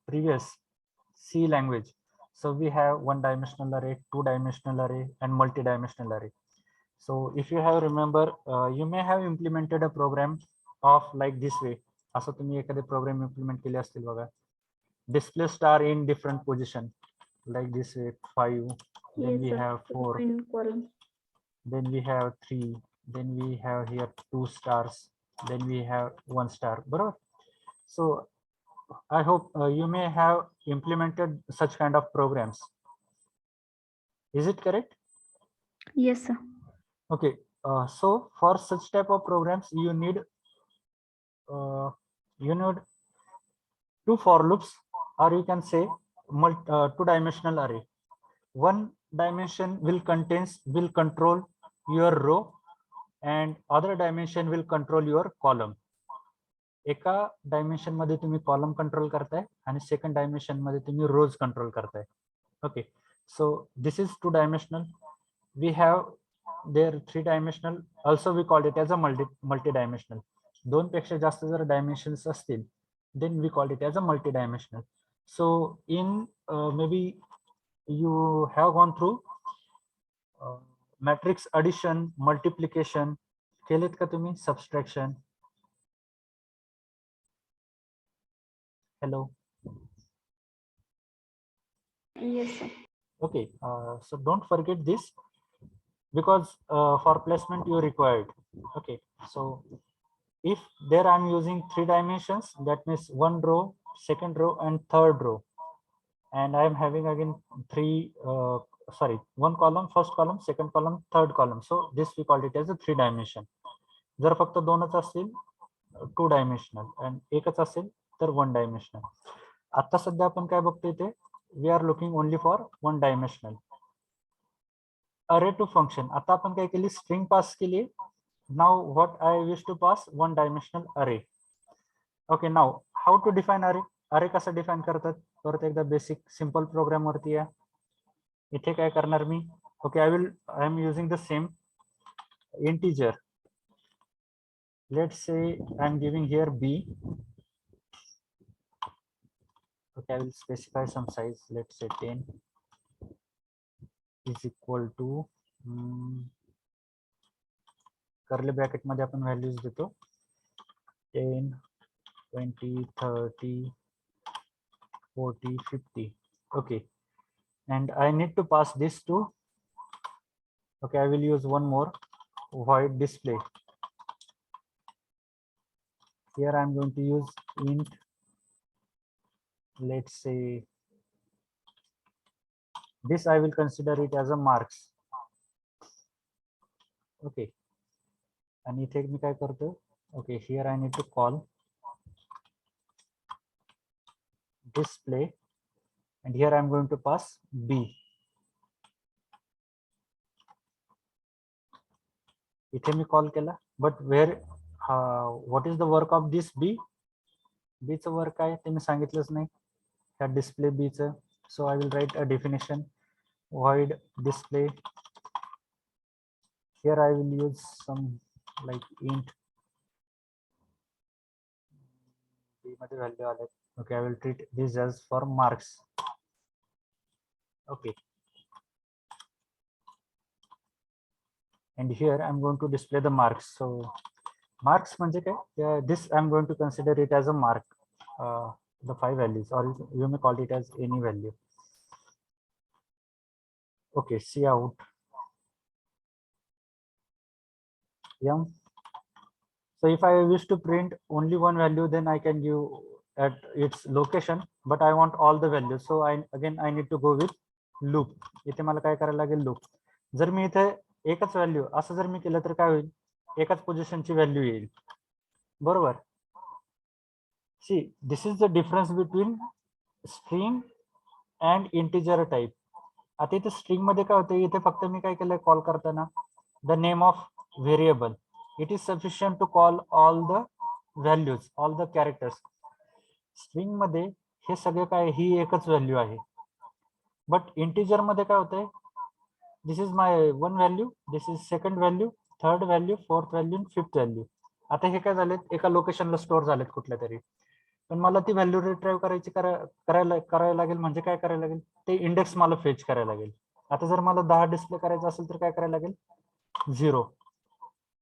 previous C language. So we have one dimensional array, two dimensional array, and multi-dimensional array. So if you have remember, you may have implemented a program of like this way. असं तुम्ही एखादे program implement केले असतील बघा. Display star in different position, like this way 5. Then Yes, we sir. have 4. In column. Then we have 3. Then we have here 2 stars. Then we have 1 star. Bro. So I hope you may have implemented such kind of programs. Is it correct? Yes, sir. Okay. So for such type of programs, you need two for loops, or you can say two-dimensional array. One dimension will control your row, and other dimension will control your column. एका dimension मध्ये तुम्ही column control करताय आणि second dimension मध्ये तुम्ही rows control करताय. Okay, so this is two dimensional. We have there three dimensional, also we call it as a multi dimensional. दोन पेक्षा जास्त जर डायमेन्शन्स असतील then we call it as a multi-dimensional. So in maybe you have gone through matrix addition, multiplication. केलेत का तुम्ही? Subtraction. Hello. Yes, sir. Okay, so don't forget this, because for placement you required. Okay, so if there I'm using three dimensions, that means one row, second row, and third row, and I am having again one column, first column, second column, third column. So this we call it as a three dimension. जर फक्त दोनच असतील two dimensional आणि एकच असेल तर one dimensional. आता सध्या आपण काय बघतोय ते we are looking only for one dimensional. Array to function. आता आपण काय केली? स्ट्रिंग पास केली. Now what I wish to pass? One dimensional array. Okay, now how to define array? Array कसा डिफाइन करतात? परत एकदा बेसिक सिंपल प्रोग्राम वरती या. इथे काय करणार मी? Okay, I am using the same integer. Let's say I'm giving here b. Okay, I will specify some size. Let's say 10 is equal to curly bracket मध्ये आपण व्हॅल्यूज देतो 10, 20, 30, 40, 50. Okay, and I need to pass this to. Okay, I will use one more void display. Here I'm going to use int, let's say this I will consider it as a marks. Okay, and इथे मी काय करतो? Okay, here I need to call display, and here I'm going to pass b. इथे मी call केला, but where what is the work of this b? b चं work काय ते मी सांगितलंच नाही त्या डिस्प्ले b चं. So I will write a definition, void display. Here I will use some like int मध्ये व्हॅल्यू आले. Okay, I will treat this as for marks. Okay. And here I'm going to display the marks. So marks म्हणजे काय? This I'm going to consider it as a mark. The 5 values, or you may call it as any value. Okay, see out. Yeah. So if I wish to print only one value, then I can give at its location, but I want all the values. So I need to go with loop. इथे मला काय करायला लागेल loop. जर मी इथे एकच value असं जर मी केलं तर काय होईल? एकाच पोझिशनची व्हॅल्यू येईल. बरोबर. See, this is the difference between string and integer type. आता इथे स्ट्रिंग मध्ये काय होतं? इथे फक्त मी काय केलंय कॉल करताना the name of variable. It is sufficient to call all the values, all the characters. String मध्ये हे सगळे काय ही एकच व्हॅल्यू आहे. बट इंटिजर मध्ये काय होतंय? This is my one value, this is second value, third value, fourth value, fifth value. आता हे काय झालेत? एका लोकेशनला स्टोअर झालेत कुठल्या तरी. पण मला ती व्हॅल्यू रिट्राईव्ह करायला लागेल. म्हणजे काय करायला लागेल? ते इंडेक्स मला फेच करायला लागेल. आता जर मला 10 डिस्प्ले करायचं असेल तर काय करायला लागेल? 0.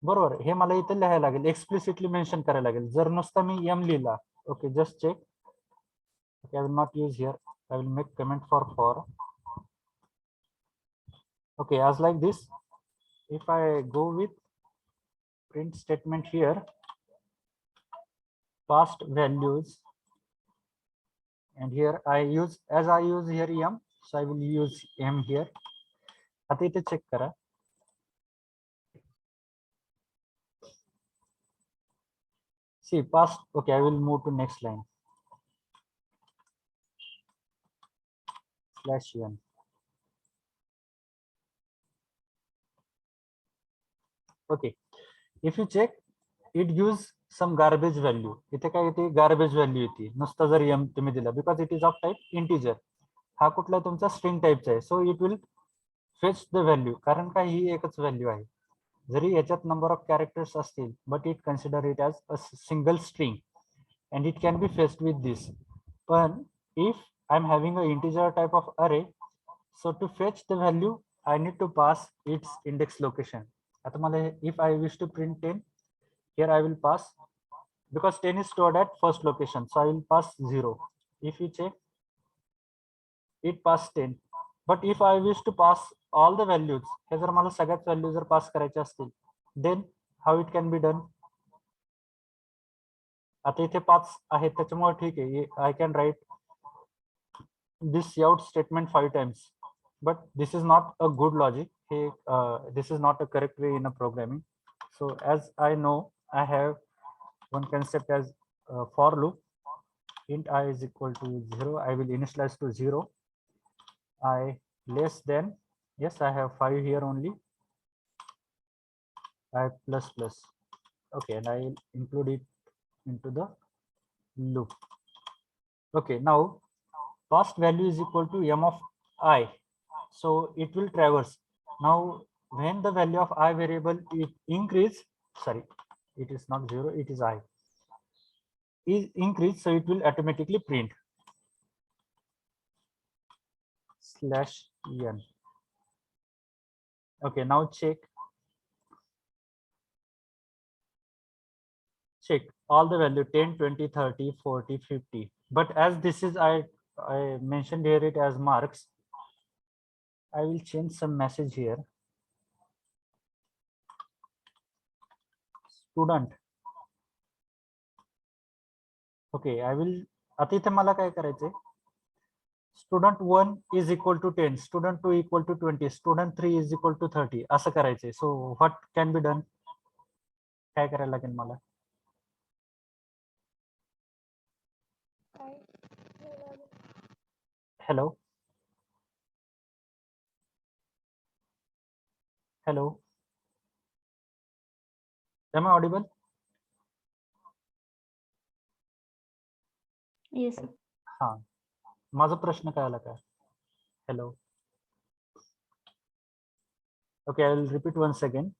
बरोबर. हे मला इथे लिहायला लागेल, एक्सप्लिसिटली मेन्शन करायला लागेल. जर नुसता मी m लिहिला, okay, just check. Okay, I will not use here. I will make comment for. Okay, as like this, if I go with print statement here, past values, and here I use here m, so I will use m here. आता इथे check करा. See, past. Okay, I will move to next line. /n. Okay, if you check, it gives some garbage value. इथे काय येते? garbage value येते. नुसता जर m तुम्ही दिला, because it is of type integer. हा कुठला तुमचा स्ट्रिंग टाइपचा आहे. So it will fetch the value. कारण काय ही एकच व्हॅल्यू आहे. जरी याच्यात नंबर ऑफ कॅरेक्टर्स असतील, but it consider it as a single string and it can be fetched with this. But if I'm having an integer type of array, so to fetch the value I need to pass its index location. आता मला if I wish to print 10, here I will pass, because 10 is stored at first location, so I will pass 0. If you check, it pass 10. But if I wish to pass all the values, हे जर मला सगळ्याच value जर पास करायचे असतील, then how it can be done? आता इथे 5 आहेत त्याच्यामुळे ठीक आहे. I can write this out statement 5 times, but this is not a good logic. This is not a correct way in a programming. So as I know, I have one concept as for loop. Int I is equal to 0. I will initialize to 0. I less than, yes, I have 5 here only. I plus plus. Okay, and I will include it into the loop. Okay, now past value is equal to m of I, so it will traverse. Now when the value of I variable is increase, sorry, it is not 0, it is I, is increased, so it will automatically print /n. Okay, now check all the value 10, 20, 30, 40, 50. But as this is I mentioned here it as marks, I will change some message here. Student. Okay, I will. आता इथे मला काय करायचंय? Student 1 is equal to 10, student 2 equal to 20, student 3 is equal to 30. असं करायचंय. So what can be done? काय करायला लागेल मला? Hello. Hello. Am I audible? Yes, sir. हाँ, माझा प्रश्न काय आला का? Hello. Okay, I will repeat once again.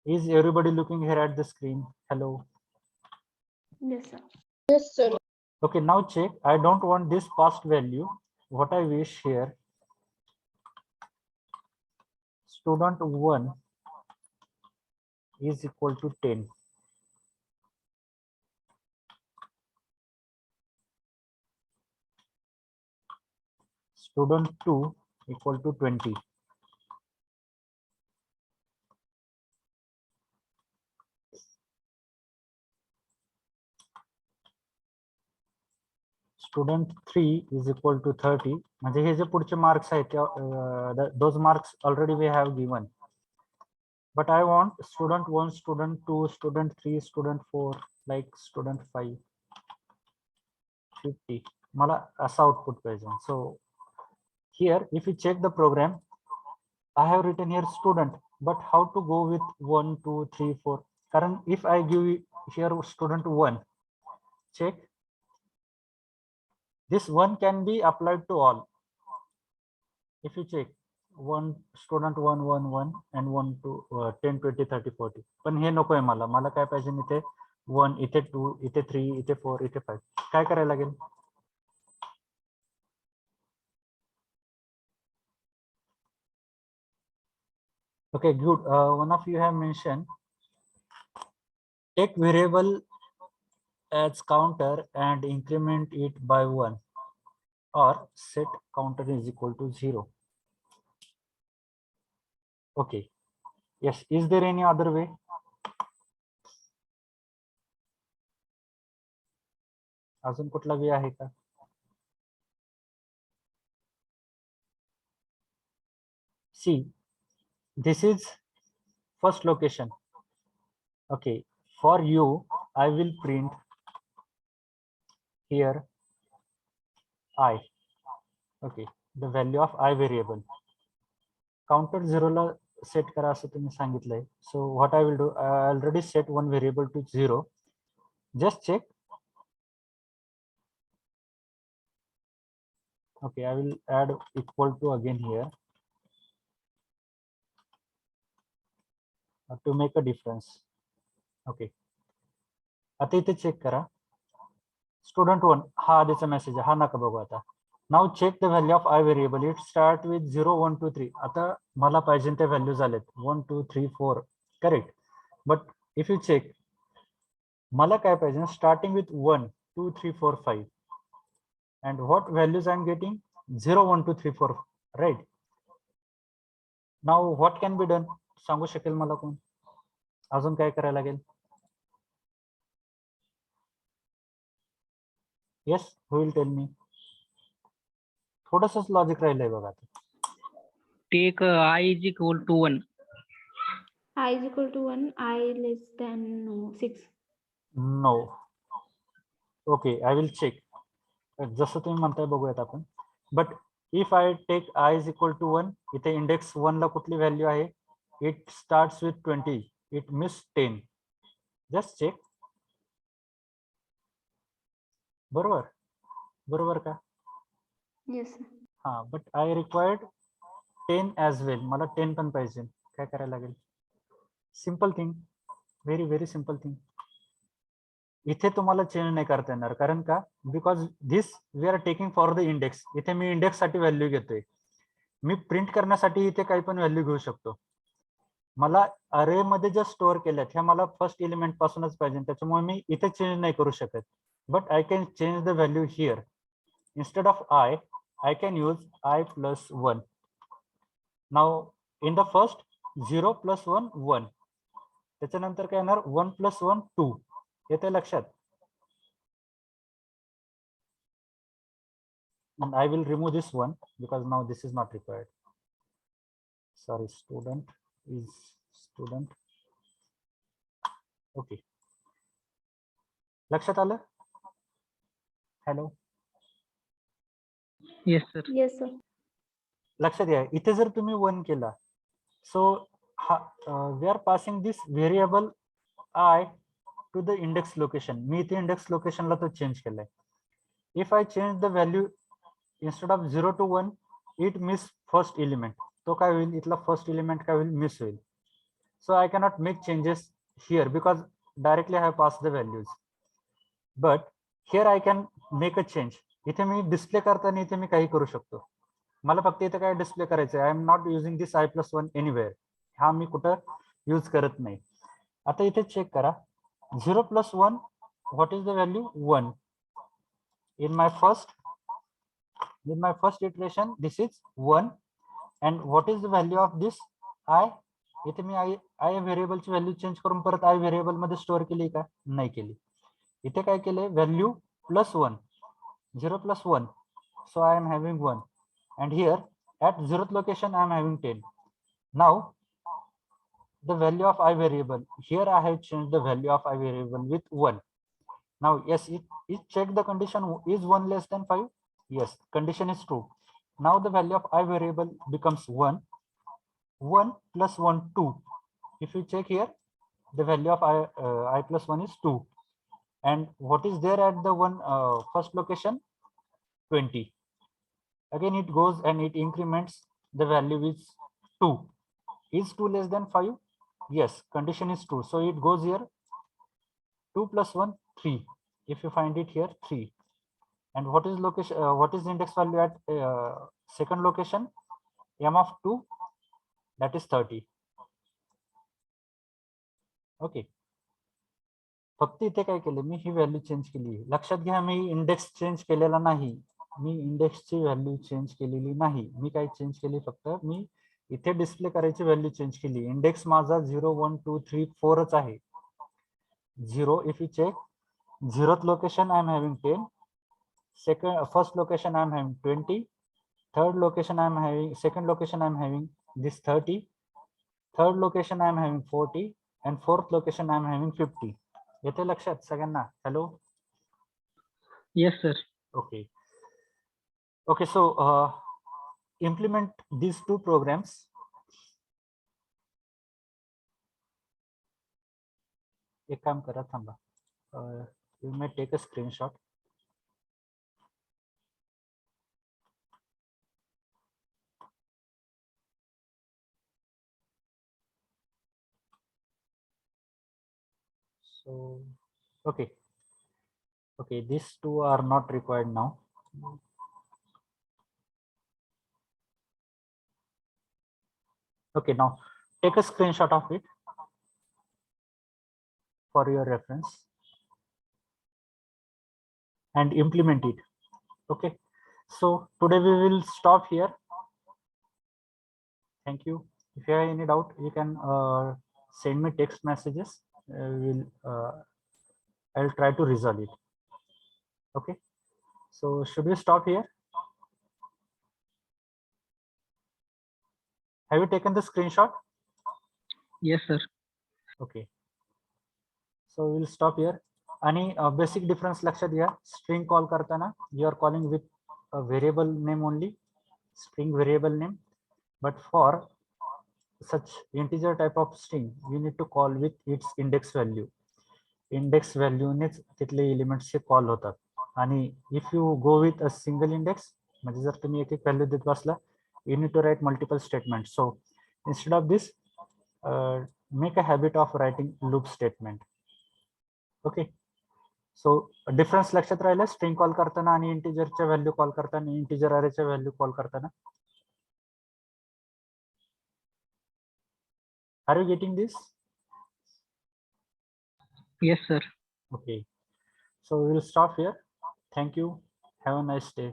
Is everybody looking here at the screen? Hello. Yes, sir. Yes, sir. Okay, now check. I don't want this past value. What I wish here, student 1 is equal to 10. Student 2 equal to 20. Student 3 is equal to 30. म्हणजे हे जे पुढचे marks आहेत those marks already we have given. But I want student 1, student 2, student 3, student 4, like student 5, 50. मला असा output पाहिजे. So here, if you check the program, I have written here student, but how to go with 1, 2, 3, 4? Karan if I give here student 1, check. This 1 can be applied to all. If you check, one student 1, 1, 1 and 1, 2, 10, 20, 30, 40. पण हे नकोय मला. मला काय पाहिजे इथे 1, इथे 2, इथे 3, इथे 4, इथे 5. काय करायला लागेल? Okay, good. One of you have mentioned take variable as counter and increment it by 1, or set counter is equal to 0. Okay. Yes. Is there any other way? अजून कुठला वे आहे का? See, this is first location. Okay. For you, I will print here I. Okay. The value of I variable. Counter 0 La set करा असं तुम्ही सांगितलंय. So what I will do, I already set one variable to 0. Just check. Okay, I will add equal to again here to make a difference. Okay. आता इथे check करा. Student 1 हा आधीचा message हा नका बघू आता. Now check the value of I variable. It start with 0, 1, 2, 3. आता मला पाहिजे ते व्हॅल्यूज आलेत 1, 2, 3, 4. Correct. But if you check, मला काय पाहिजे starting with 1, 2, 3, 4, 5. And what values I'm getting? 0, 1, 2, 3, 4. Right. Now what can be done? सांगू शकेल मला कोण? अजून काय करायला लागेल? Yes, who will tell me? थोडंसंच लॉजिक राहिलंय बघा. Take I is equal to 1. I is equal to 1, I less than 6. No. Okay, I will check. जसं तुम्ही म्हणताय बघूयात आपण. But if I take I is equal to 1, इथे index 1 ला कुठली व्हॅल्यू आहे? It starts with 20. It miss 10. Just check. बरोबर? बरोबर का? Yes, sir. हा, but I required 10 as well. मला 10 पण पाहिजे. काय करायला लागेल? Simple thing, very very simple thing. इथे तुम्हाला चेंज नाही करता येणार. कारण का? Because this we are taking for the index. इथे मी इंडेक्स साठी व्हॅल्यू घेतोय. मी प्रिंट करण्यासाठी इथे काही पण व्हॅल्यू घेऊ शकतो. मला अरे मध्ये ज्या स्टोअर केल्यात ह्या मला फर्स्ट एलिमेंट पासूनच पाहिजे. त्याच्यामुळे मी इथे चेंज नाही करू शकत. But I can change the value here. Instead of I can use I plus 1. Now in the first 0 plus 1 1. त्याच्यानंतर काय येणार 1 plus 1 2. येते लक्षात? And I will remove this one because now this is not required. Sorry, student is student. Okay. लक्षात आलं? Hello. Yes, sir. Yes, sir. लक्षात घ्या, इथे जर तुम्ही 1 केला, so we are passing this variable I to the index location. मी इथे इंडेक्स लोकेशनला तो चेंज केलाय. If I change the value instead of 0 to 1, it miss first element. तो काय होईल? इथला फर्स्ट एलिमेंट काय होईल? मिस होईल. So I cannot make changes here because directly I have pass the values. But here I can make a change. इथे मी display करताना इथे मी काही करू शकतो. मला फक्त इथे काय डिस्प्ले करायचं आहे. I am not using this i+1 anywhere. हा मी कुठं यूज करत नाही. आता इथे चेक करा. 0 + 1, what is the value? 1. In my first iteration, this is 1. And what is the value of this I? इथे मी I व्हेरिएबलची व्हॅल्यू चेंज करून परत I व्हेरिएबल मध्ये स्टोअर केली का? नाही केली. इथे काय केले? Value +1, 0 + 1. So I am having 1. And here at 0th location I am having 10. Now the value of I variable. Here I have changed the value of I variable with 1. Now yes, it check the condition. Is 1 less than 5? Yes, condition is true. Now the value of I variable becomes 1. 1 + 1, 2. If you check here, the value of I + 1 is 2. And what is there at the first location? 20. Again it goes and it increments. The value is 2. Is 2 less than 5? Yes, condition is true. So it goes here. 2 + 1, 3. If you find it here, 3. And what is location? What is index value at second location? M of 2, that is 30. Okay. फक्त इथे काय केलं मी, ही value change केली. लक्षात घ्या, मी index change केलेला नाही. मी इंडेक्सची value change केलेली नाही. मी काय चेंज केली, फक्त मी इथे डिस्प्ले करायची व्हॅल्यू चेंज केली. इंडेक्स माझा 0 1 2 3 4च आहे. 0, if you check, 0th location I am having 10. First location I am having 20. Third location I am having, second location I am having this 30. Third location I am having 40. And fourth location I am having 50. येते लक्षात सगळ्यांना? Hello. Yes, sir. Okay, so implement these two programs. एक काम करा, थांबा. You may take a screenshot. So okay, these two are not required now. Okay, now take a screenshot of it for your reference and implement it. Okay, so today we will stop here. Thank you. If you have any doubt, you can send me text messages. I'll try to resolve it. Okay, so should we stop here? Have you taken the screenshot? Yes, sir. Okay, so we'll stop here. आणि basic difference लक्षात घ्या. String call करताना you are calling with a variable name only, string variable name. But for such integer type of string, you need to call with its index value. Index value नेच तिथले elements चे call होतात. आणि if you go with a single index, म्हणजे जर तुम्ही एक एक व्हॅल्यू देत बसला, you need to write multiple statements. So instead of this, make a habit of writing loop statement. Okay, so difference लक्षात राहिला स्ट्रिंग कॉल करताना आणि इंटिजरच्या व्हॅल्यू कॉल करताना, इंटिजर अरेच्या व्हॅल्यू कॉल करताना. Are you getting this? Yes, sir. Okay, so we'll stop here. Thank you. Have a nice day.